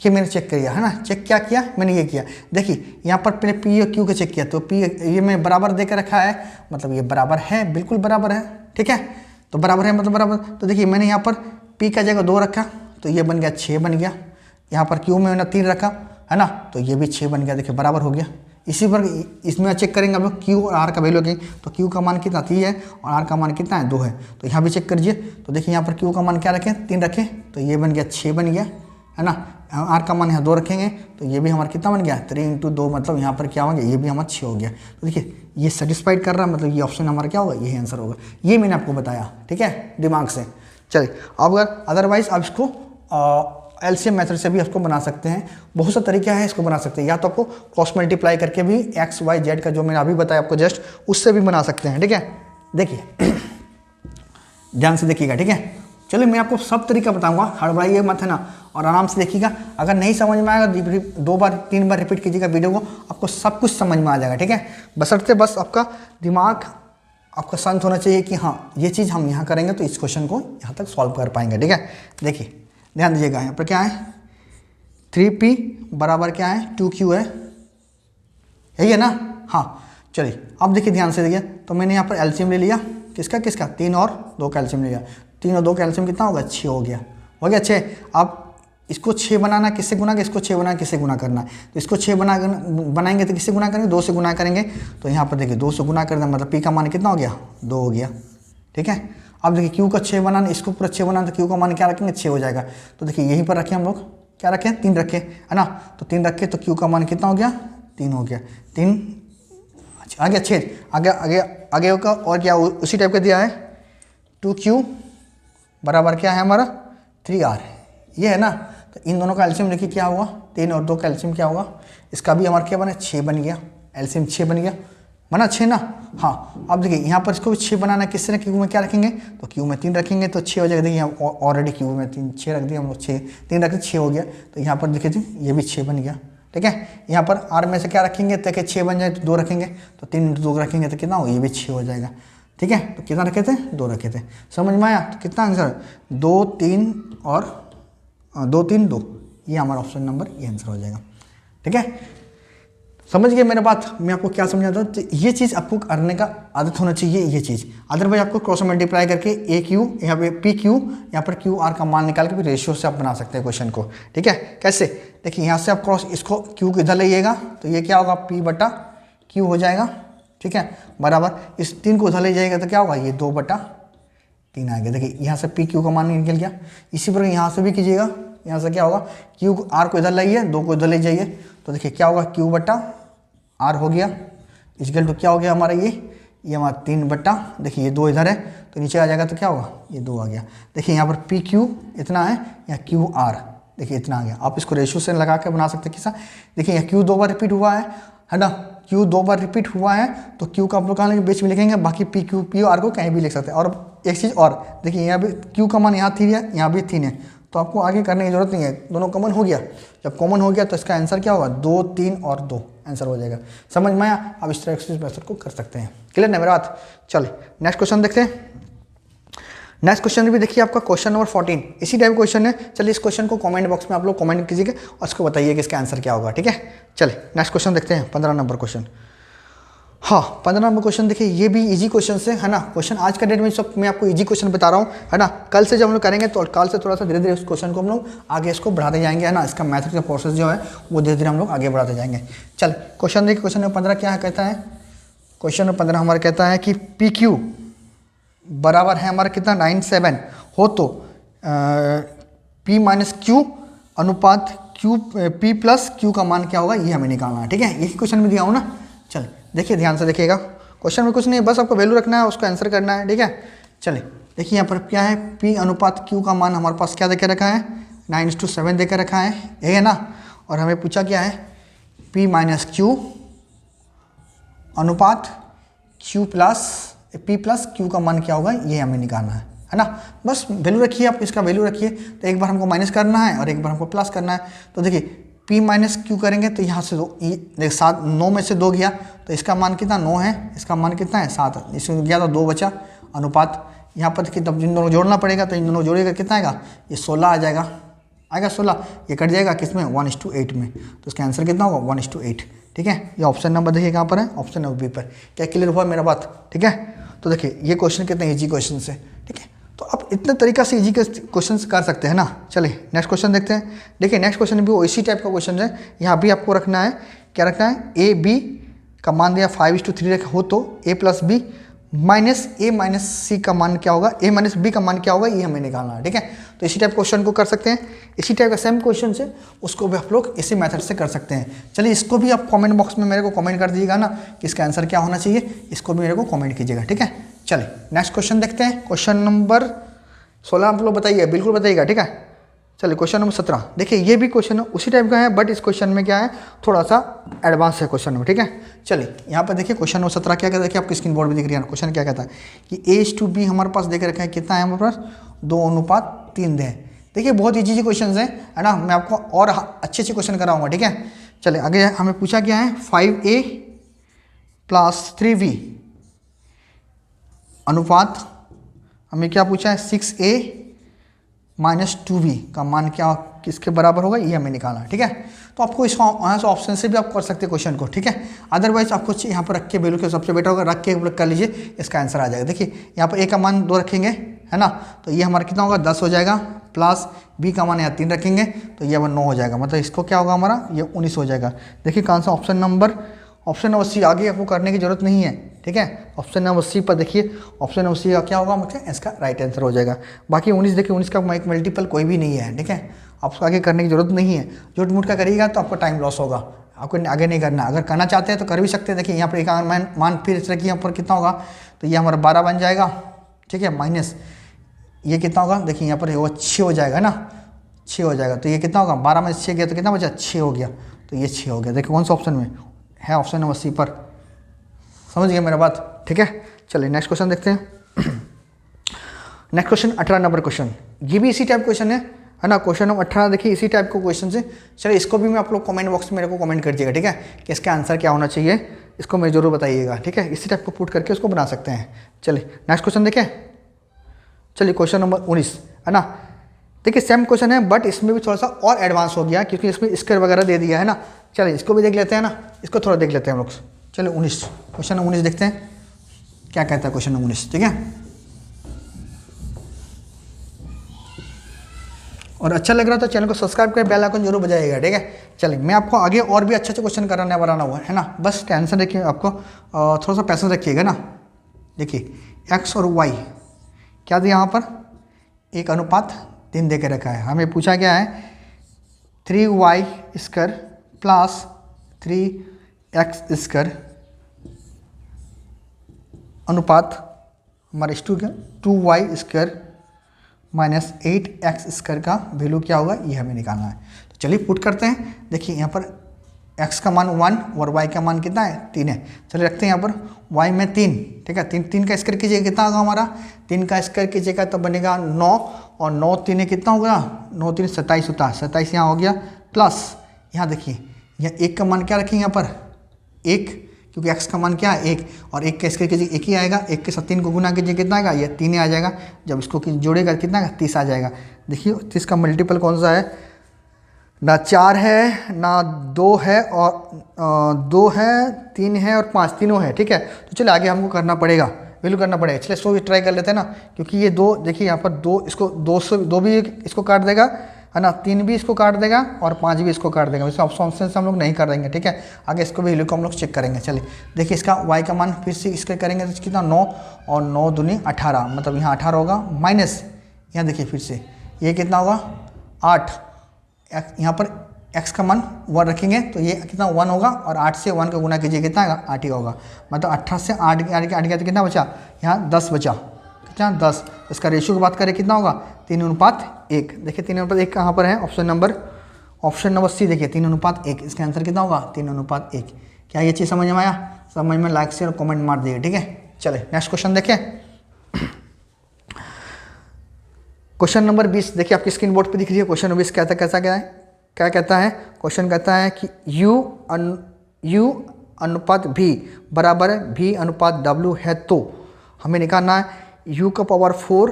ये मैंने चेक किया, है ना। चेक क्या किया मैंने, ये किया। देखिए यहाँ पर पहले P और Q का चेक किया तो P ये मैं बराबर देकर रखा है, मतलब ये बराबर है, बिल्कुल बराबर है, ठीक है। तो बराबर है मतलब बराबर। तो देखिए मैंने यहाँ पर P का जगह 2 रखा तो ये बन गया 6 बन गया। यहाँ पर Q में मैंने 3 रखा, है ना, तो ये भी 6 बन गया, देखिए बराबर हो गया। इसी पर इसमें चेक करेंगे हम लोग Q और R का वैल्यू लेंगे, तो Q का मान कितना 3 है और R का मान कितना है 2 है। तो यहाँ भी चेक करिए, तो देखिए यहाँ पर Q का मान क्या रखें 3 रखें तो ये बन गया 6 बन गया, है ना। R का मान यहाँ 2 रखेंगे तो ये भी हमारा कितना बन गया 3 इंटू 2, मतलब यहाँ पर क्या हो गया, ये भी हमारा 6 हो गया। तो देखिए ये सेटिस्फाइड कर रहा है, मतलब ये ऑप्शन हमारा क्या होगा, यही आंसर होगा। ये मैंने आपको बताया, ठीक है, दिमाग से। चलिए अब अगर अदरवाइज आप इसको एलसीएम मेथड से भी इसको बना सकते हैं। बहुत सा तरीका है इसको बना सकते हैं, या तो आपको क्रॉस मल्टीप्लाई करके भी एक्स वाई जेड का जो मैंने अभी बताया आपको जस्ट, उससे भी बना सकते हैं, ठीक है। देखिए ध्यान से देखिएगा, ठीक है। चलिए मैं आपको सब तरीका बताऊंगा, हड़बड़ाइए मत, है ना, और आराम से देखिएगा। अगर नहीं समझ में आएगा 2 बार 3 बार रिपीट कीजिएगा वीडियो को, आपको सब कुछ समझ में आ जाएगा, ठीक है। बशर्ते बस आपका दिमाग आपका शांत होना चाहिए कि हाँ ये चीज़ हम यहाँ करेंगे तो इस क्वेश्चन को यहाँ तक सॉल्व कर पाएंगे, ठीक है। देखिए ध्यान दीजिएगा, यहाँ पर क्या है 3P बराबर क्या है 2Q है, यही है ना। हाँ चलिए अब देखिए ध्यान से देखिए, तो मैंने यहाँ पर एलसीएम ले लिया, किसका 3 और 2 का एलसीएम ले लिया। 3 और 2 का एलसीएम कितना होगा 6 हो गया, 6। अब इसको 6 बनाना किससे गुना, इसको 6 बनाना किससे गुना करना है, तो इसको 6 बनाएंगे तो किससे गुना करेंगे 2 से गुना करेंगे। तो यहाँ पर देखिए 2 से गुना कर दें, मतलब P का मान कितना हो गया 2 हो गया, ठीक है। अब देखिए Q का 6 बनाना, इसको पूरा 6 बनाना, तो Q का मान क्या रखेंगे 6 हो जाएगा। तो देखिए यहीं पर रखें हम लोग, क्या रखें 3 रखें, है ना। तो 3 रखे तो Q का मान कितना हो गया 3 हो गया, 3 अच्छा आ गया 6। आगे होगा और क्या उसी टाइप का दिया है 2Q बराबर क्या है हमारा 3R, ये है ना। तो इन दोनों का एलसीएम देखिए क्या हुआ 3 और 2 का एलसीएम क्या होगा, इसका भी हमारा क्या बना 6 बन गया, एलसीएम 6 बन गया, बना 6 ना। हाँ अब देखिए यहाँ पर इसको भी 6 बनाना है, किससे ना Q में क्या रखेंगे, तो Q में 3 रखेंगे तो 6 हो जाएगा। देखिए यहाँ ऑलरेडी Q में 6 रख दिया हम लोग, 3 रखे 6 हो गया। तो यहाँ पर देखिए ये भी 6 बन गया, ठीक है। यहाँ पर R में से क्या रखेंगे ताकि 6 बन जाए, तो 2 रखेंगे, तो 3 इंटू 2 रखेंगे तो कितना हो, ये भी 6 हो जाएगा, ठीक है। तो कितना रखे थे 2 रखे थे, समझ में आया। तो कितना आंसर 2 3 और 2 3 2, ये हमारा ऑप्शन नंबर ये आंसर हो जाएगा, ठीक है। समझ गए मेरे बात, मैं आपको क्या समझाता हूँ। तो ये चीज़ आपको करने का आदत होना चाहिए, ये चीज़। अदरवाइज आपको क्रॉस मल्टीप्लाई करके AQ यहाँ पे PQ यहाँ पर QR का मान निकाल के भी रेशियो से आप बना सकते हैं क्वेश्चन को, ठीक है। कैसे, देखिए यहाँ से आप क्रॉस इसको Q को इधर लाइएगा तो ये क्या होगा P/Q हो जाएगा, ठीक है, बराबर। इस 3 को उधर ले जाएगा तो क्या होगा ये 2/3 आ गया। देखिए यहाँ से PQ का मान निकल गया। इसी प्रकार यहाँ से भी कीजिएगा, यहाँ से क्या होगा QR को इधर लाइए, 2 को इधर ले जाइए, तो देखिए क्या होगा Q/R हो गया, इक्वल टू क्या हो गया हमारा ये हमारा 3 देखिए ये 2 इधर है तो नीचे आ जाएगा तो क्या होगा ये 2 आ गया। देखिए यहाँ पर PQ इतना है, यहाँ QR देखिए इतना आ गया। आप इसको रेशियो से लगा के बना सकते हैं किसा। देखिए यहाँ Q 2 बार रिपीट हुआ है ना, Q 2 बार रिपीट हुआ है तो Q का आप लोग कहाँ बीच में लिखेंगे, बाकी PQ P और R को कहीं भी लिख सकते हैं। और एक चीज़ और देखिए, यहाँ भी क्यू का मान यहाँ 3 है, यहाँ भी 3 है, तो आपको आगे करने की जरूरत नहीं है, दोनों कॉमन हो गया। जब कॉमन हो गया तो इसका आंसर क्या होगा, 2 3 और 2 आंसर हो जाएगा। समझ में आया? आप इस तरह से इस मेथड को कर सकते हैं। क्लियर है मेरी बात? चलिए नेक्स्ट क्वेश्चन देखते हैं। नेक्स्ट क्वेश्चन भी देखिए आपका क्वेश्चन नंबर 14, इसी टाइप क्वेश्चन है। चलिए इस क्वेश्चन को कमेंट बॉक्स में आप लोग कमेंट कीजिएगा और उसको बताइए कि इसका आंसर क्या होगा। ठीक है, चलिए नेक्स्ट क्वेश्चन देखते हैं, 15 नंबर क्वेश्चन। हाँ 15 नंबर क्वेश्चन देखिए, ये भी इजी क्वेश्चन है, है ना। क्वेश्चन आज का डेट में सब मैं आपको इजी क्वेश्चन बता रहा हूँ, है ना। कल से जब हम लोग करेंगे तो कल से थोड़ा सा धीरे धीरे उस क्वेश्चन को हम लोग आगे इसको बढ़ाते जाएंगे, है ना। इसका मैथड का प्रोसेस जो है वो धीरे धीरे हम लोग आगे बढ़ाते जाएंगे। चल क्वेश्चन देखिए, क्वेश्चन नंबर 15 क्या है, कहता है, क्वेश्चन नंबर 15 हमारा कहता है कि पी क्यू बराबर है हमारा कितना 97 हो तो पी माइनस क्यू अनुपात क्यू पी प्लस क्यू का मान क्या होगा, ये हमें निकालना है। ठीक है, यही क्वेश्चन में दिया हूँ ना। चल देखिए ध्यान से देखिएगा, क्वेश्चन में कुछ नहीं, बस आपको वैल्यू रखना है, उसका आंसर करना है। ठीक है, चलिए देखिए यहाँ पर क्या है, पी अनुपात क्यू का मान हमारे पास क्या देकर रखा है, 9:7 देकर रखा है, ये है ना। और हमें पूछा क्या है, पी माइनस क्यू अनुपात Q plus P plus Q का मान क्या होगा, ये हमें निकालना है ना। बस वैल्यू रखिए, आप इसका वैल्यू रखिए। तो एक बार हमको माइनस करना है और एक बार हमको प्लस करना है। तो देखिए पी माइनस क्यू करेंगे तो यहाँ से 9 में से 2 गया तो इसका मान कितना 9 है, इसका मान कितना है 7, इसमें गया तो 2 बचा। अनुपात यहाँ पर देखिए, तब इन दोनों जोड़ना पड़ेगा, तो इन दोनों जोड़ेगा कितना आएगा, ये 16 आ जाएगा, आएगा 16, ये कट जाएगा किस में 1:8 में। तो इसका आंसर कितना होगा 1:8। ठीक है, ये ऑप्शन नंबर देखिए कहाँ पर है, ऑप्शन नंबर बी पर। क्या क्लियर हुआ मेरा बात? ठीक है, तो देखिए ये क्वेश्चन कितने इजी क्वेश्चन है। ठीक है, तो आप इतने तरीका से इजी क्वेश्चन कर सकते हैं ना। चलिए नेक्स्ट क्वेश्चन देखते हैं। देखिए नेक्स्ट क्वेश्चन भी इसी टाइप का क्वेश्चन है। यहाँ भी आपको रखना है, क्या रखना है, ए बी का मान दिया 5:3 हो तो ए प्लस बी माइनस ए माइनस सी का मान क्या होगा, ए माइनस बी का मान क्या होगा, ये हमें निकालना है। ठीक है, तो इसी टाइप क्वेश्चन को कर सकते हैं। इसी टाइप का सेम क्वेश्चन से उसको भी आप लोग इसी मेथड से कर सकते हैं। चलिए इसको भी आप कमेंट बॉक्स में मेरे को कमेंट कर दीजिएगा ना कि इसका आंसर क्या होना चाहिए, इसको भी मेरे को कमेंट कीजिएगा। ठीक है, चलिए नेक्स्ट क्वेश्चन देखते हैं। क्वेश्चन नंबर 16 आप लोग बताइए, बिल्कुल बताइएगा। ठीक है, चलिए क्वेश्चन नंबर 17 देखिए, ये भी क्वेश्चन उसी टाइप का है, बट इस क्वेश्चन में क्या है, थोड़ा सा एडवांस है क्वेश्चन में। ठीक है, चलिए यहाँ पर देखिए क्वेश्चन नंबर 17 क्या कहता है, देखिए आपकी स्क्रीन बोर्ड में दिख रही है ना। क्वेश्चन क्या कहता है कि A:B हमारे पास देख रखा है, कितना है हमारे पास 2:3 है। देखिए बहुत ईजी क्वेश्चन है ना, मैं आपको और अच्छे क्वेश्चन कराऊंगा। ठीक है, चलिए आगे हमें पूछा क्या है, 5A + 3B अनुपात हमें क्या पूछा है, 6A - 2B का मान क्या किसके बराबर होगा, ये हमें निकालना है। ठीक है, तो आपको इस यहाँ से ऑप्शन से भी आप कर सकते हैं क्वेश्चन को। ठीक है, अदरवाइज आपको यहाँ पर रख के वैल्यू के सबसे बेटर होगा, रख के कर लीजिए, इसका आंसर आ जाएगा। देखिए यहाँ पर A का मान 2 रखेंगे, है ना, तो ये हमारा कितना होगा 10 हो जाएगा, प्लस B का मान यहाँ 3 रखेंगे तो ये 9 हो जाएगा, मतलब इसको क्या होगा हमारा, ये 19 हो जाएगा। देखिए कौन सा ऑप्शन नंबर सी, आगे आपको करने की जरूरत नहीं है। ठीक है, ऑप्शन नंबर सी पर देखिए, ऑप्शन नंबर सी का क्या होगा, मतलब इसका राइट आंसर हो जाएगा। बाकी 19 देखिए, 19 का मल्टीपल कोई भी नहीं है। ठीक है, आपको आगे करने की जरूरत नहीं है, झूठ मूठ का करिएगा तो आपको टाइम लॉस होगा, आपको आगे नहीं करना। अगर करना चाहते हैं तो कर भी सकते हैं। देखिए यहाँ पर एक मान फिर इस तरह की यहाँ पर कितना होगा, तो ये हमारा 12 बन जाएगा। ठीक है, माइनस ये कितना होगा, देखिए यहाँ पर वो 6 हो जाएगा ना, 6 हो जाएगा, तो ये कितना होगा, 12 में 6 गया तो कितना बचा, 6 हो गया, तो ये 6 हो गया। देखिए कौन सा ऑप्शन में है, ऑप्शन नंबर सी पर। समझ गया मेरा बात? ठीक है, चलिए नेक्स्ट क्वेश्चन देखते हैं। नेक्स्ट क्वेश्चन 18 नंबर क्वेश्चन, ये भी इसी टाइप क्वेश्चन है ना। क्वेश्चन नंबर 18 देखिए इसी टाइप का क्वेश्चन से। चलिए इसको भी मैं आप लोग कमेंट बॉक्स में मेरे को कमेंट कर दीजिएगा। ठीक है, कि इसका आंसर क्या होना चाहिए, इसको मैं जरूर बताइएगा। ठीक है, इसी टाइप को पुट करके उसको बना सकते हैं। चलिए नेक्स्ट क्वेश्चन देखें। चलिए क्वेश्चन नंबर 19 है ना। देखिए सेम क्वेश्चन है, बट इसमें भी थोड़ा सा और एडवांस हो गया क्योंकि इसमें स्क्वायर वगैरह दे दिया है ना। चलिए इसको भी देख लेते हैं ना, इसको थोड़ा देख लेते हैं हम लोग। चलिए 19, क्वेश्चन नंबर 19 देखते हैं क्या कहता है क्वेश्चन नंबर 19। ठीक है, और अच्छा लग रहा तो चैनल को सब्सक्राइब कर बेल आइकन जरूर बजाइएगा। ठीक है, चलिए मैं आपको आगे और भी अच्छे क्वेश्चन बनाना हुआ है ना, बस टेंशन रखिए, आपको थोड़ा सा पैसेंस रखिएगा ना। देखिए एक्स और वाई क्या दिया यहाँ पर, 1:3 दे के रखा है। हमें पूछा क्या है, 3y² + 3x² अनुपात हमारे 2y² - 8x² का वैल्यू क्या होगा, ये हमें निकालना है। तो चलिए पुट करते हैं। देखिए यहाँ पर x का मान 1 और y का मान कितना है 3 है। चलिए रखते हैं यहाँ पर y में 3, ठीक है। 3 का स्क्वायर कीजिएगा कितना होगा हमारा, 3 का स्क्वायर कीजिएगा तो बनेगा 9 और 9 3 कितना होगा, 9 3 27 होता है, 27 यहाँ हो गया प्लस यहाँ देखिए यहाँ 1 का मान क्या रखेंगे यहाँ पर 1, क्योंकि x का मान क्या है 1 और 1 का स्क्वायर कीजिए 1 ही आएगा, 1 के साथ 3 को गुना कीजिए कितना आएगा, ये 3 ही आ जाएगा। जब इसको जोड़ेगा कितना आएगा 30 आ जाएगा। देखिए 30 का मल्टीपल कौन सा है, ना 4 है ना 2 है और 2 है 3 है और 5 तीनों है, ठीक है। तो चलिए आगे हमको करना पड़ेगा, वैल्यू करना पड़ेगा। चलिए इसको भी ट्राई कर लेते हैं ना, क्योंकि ये 2 देखिए यहाँ पर 2 इसको 2 भी इसको काट देगा है ना, 3 भी इसको काट देगा और 5 भी इसको काट देगा। वैसे ऑप्शन से हम लोग नहीं कर देंगे, ठीक है। आगे इसको भी वैल्यू को हम लोग चेक करेंगे। चलिए देखिए इसका y का मान फिर से इसके करेंगे तो कितना 9 और 9 दूनी 18, मतलब यहाँ 18 होगा माइनस यहाँ देखिए फिर से ये कितना होगा 8, यहाँ पर x का मान 1 रखेंगे तो ये कितना 1 होगा और 8 से 1 का गुना कीजिए कितना आएगा 8 ही होगा, मतलब 18 से 8 गया तो कितना बचा, यहाँ 10 बचा, कितना 10। इसका रेशियो की बात करें कितना होगा 3:1। देखिए 3:1 कहाँ पर है, ऑप्शन नंबर सी देखिए 3:1। इसका आंसर कितना होगा 3:1। क्या ये चीज़ समझ में आया, समझ में लाइक शेयर और कमेंट मार दिए, ठीक है। चले नेक्स्ट क्वेश्चन देखें। क्वेश्चन नंबर 20 देखिए आपकी स्क्रीन बोर्ड पे दिख रही है। क्वेश्चन नंबर 20 क्या कहता है, क्वेश्चन कहता है कि u अनुपात v बराबर v अनुपात w है, तो हमें निकालना है u का पावर 4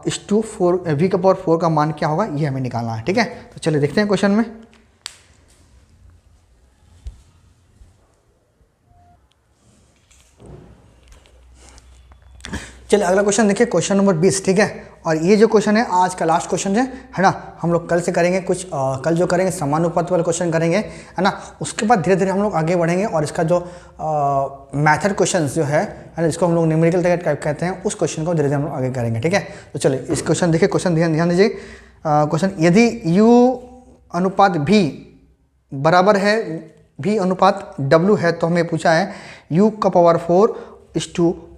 4 v का पावर 4 का मान क्या होगा, ये हमें निकालना है, ठीक है। तो चलिए देखते हैं क्वेश्चन में। चलिए अगला क्वेश्चन देखिए, क्वेश्चन नंबर 20, ठीक है। और ये जो क्वेश्चन है आज का लास्ट क्वेश्चन है ना। हम लोग कल से करेंगे कुछ कल जो करेंगे समानुपात वाले क्वेश्चन करेंगे, है ना। उसके बाद धीरे धीरे हम लोग आगे बढ़ेंगे और इसका जो मैथड क्वेश्चन जो है ना, जिसको हम लोग न्यूमेरिकल टाइप कहते हैं, उस क्वेश्चन को धीरे धीरे हम लोग आगे करेंगे, ठीक है। तो चलिए इस क्वेश्चन देखिए, क्वेश्चन ध्यान दीजिए। क्वेश्चन यदि u अनुपात v बराबर है v अनुपात w है, तो हमें पूछा है u का पावर 4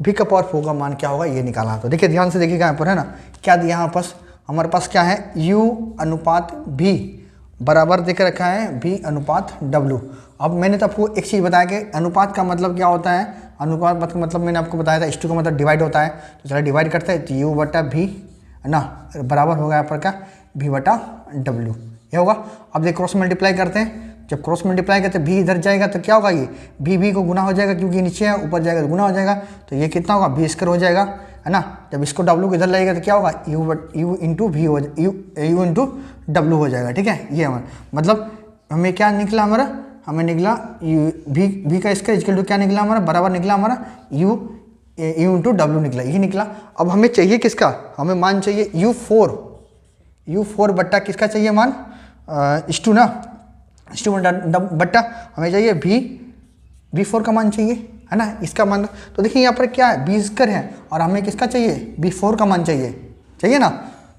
v का पावर 4 का मान क्या होगा, ये निकालना। तो देखिए ध्यान से देखिएगा यहाँ पर, है ना, क्या दिया यहाँ पर हमारे पास क्या है, u अनुपात v बराबर देख रखा है v अनुपात w। अब मैंने तो आपको एक चीज़ बताया कि अनुपात का मतलब क्या होता है, अनुपात का मतलब मैंने आपको बताया था इस का मतलब डिवाइड होता है। तो चलिए डिवाइड करते हैं, तो u बटा v है ना बराबर होगा यहाँ पर क्या v बटा w, ये होगा। अब देखिए क्रॉस मल्टीप्लाई करते हैं, जब क्रॉस मल्टीप्लाई करते हैं v इधर जाएगा तो क्या होगा, ये v को गुना हो जाएगा, क्योंकि नीचे है, ऊपर जाएगा तो गुना हो जाएगा, तो ये कितना होगा v स्क्वायर हो जाएगा, है ना। जब इसको w को इधर लाएगा तो क्या होगा u इंटू v हो u इंटू w हो जाएगा, ठीक है। ये हमारा मतलब हमें क्या निकला, हमारा हमें निकला v का स्क्वायर इक्वल टू क्या निकला हमारा, बराबर निकला हमारा u इंटू w निकला, ये निकला। अब हमें चाहिए किसका, हमें मान चाहिए u4 बट्टा किसका चाहिए मान, इस टू ना, इस टू बट्टा हमें चाहिए v4 का मान चाहिए, है ना, इसका मान। तो देखिए यहाँ पर क्या है v स्क्वायर है और हमें किसका चाहिए v4 का मान चाहिए ना।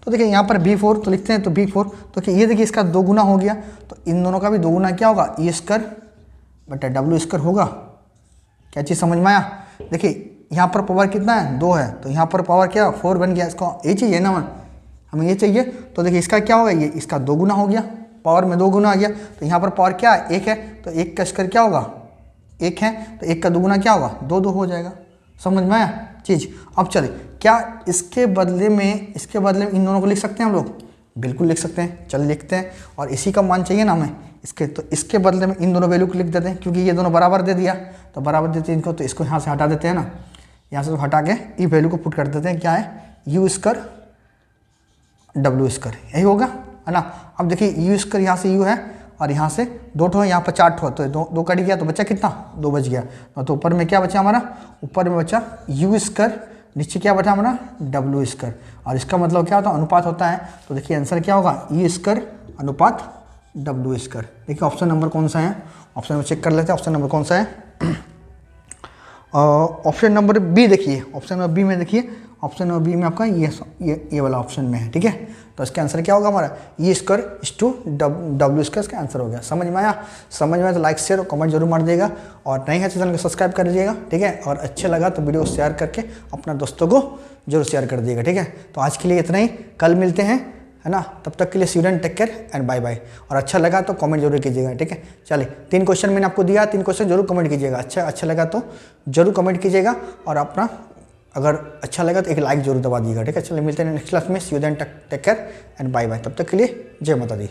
तो देखिए यहाँ पर v4 तो लिखते हैं, तो v4 तो ये देखिए इसका 2 गुना हो गया, तो इन दोनों का भी 2 गुना क्या होगा, e स्क्वायर बटा w स्क्वायर होगा। क्या चीज़ समझ में आया। देखिए यहाँ पर पावर कितना है 2 है, तो यहाँ पर पावर क्या 4 बन गया, इसको ये चाहिए ना हमें ये चाहिए। तो देखिए इसका क्या होगा, ये इसका 2 गुना हो गया, पावर में 2 गुना आ गया। तो यहाँ पर पावर क्या है 1 है, तो 1 का स्क्वायर क्या होगा 1 है, तो 1 का 2 गुना क्या होगा 2 हो जाएगा। समझ में आया चीज़। अब चलिए क्या इसके बदले में इन दोनों को लिख सकते हैं हम लोग, बिल्कुल लिख सकते हैं। चलिए लिखते हैं, और इसी का मान चाहिए ना हमें इसके, तो इसके बदले में इन दोनों वैल्यू को लिख देते हैं, क्योंकि ये दोनों बराबर दे दिया, तो बराबर देते हैं इनको, तो इसको यहाँ से हटा देते हैं ना, यहाँ से तो हटा के ये वैल्यू को पुट कर देते हैं, क्या है u स्क्वायर w स्क्वायर, यही होगा, है ना। अब देखिए u स्क्वायर यहाँ से u है और यहाँ से 2 ठो है, यहाँ पर 4 ठो, तो 2 कट गया, तो बचा कितना 2 बच गया। तो ऊपर में क्या बचा हमारा, ऊपर में बचा u स्क्वायर, नीचे क्या बचा हमारा w स्क्वायर, और इसका मतलब क्या होता है अनुपात होता है। तो देखिए आंसर क्या होगा e स्क्वायर अनुपात w स्क्वायर। देखिए ऑप्शन नंबर कौन सा है, ऑप्शन नंबर चेक कर लेते हैं, ऑप्शन नंबर कौन सा है। ऑप्शन नंबर बी देखिए, ऑप्शन नंबर बी में देखिए, ऑप्शन नंबर बी में आपका ये वाला ऑप्शन में है, ठीक है। तो इसका आंसर क्या होगा हमारा e स्क्वायर इस टू w स्क्वायर, इसका आंसर हो गया। समझ में आया, समझ में आया तो लाइक शेयर और कमेंट जरूर मार दीजिएगा, और नहीं है चैनल को सब्सक्राइब कर दीजिएगा, ठीक है। और अच्छे लगा तो वीडियो शेयर करके अपना दोस्तों को जरूर शेयर कर दीजिएगा, ठीक है। तो आज के लिए इतना ही, कल मिलते हैं, है ना। तब तक के लिए student take care and bye bye. और अच्छा लगा तो कमेंट जरूर कीजिएगा, ठीक है। चलिए 3 क्वेश्चन मैंने आपको दिया, 3 क्वेश्चन जरूर कमेंट कीजिएगा। अच्छा लगा तो जरूर कमेंट कीजिएगा, और अपना अगर अच्छा लगा तो एक लाइक जरूर दबा दीजिएगा, ठीक है। चलिए मिलते हैं नेक्स्ट क्लास में। Student take care and bye bye. तब तक के लिए जय माता दी।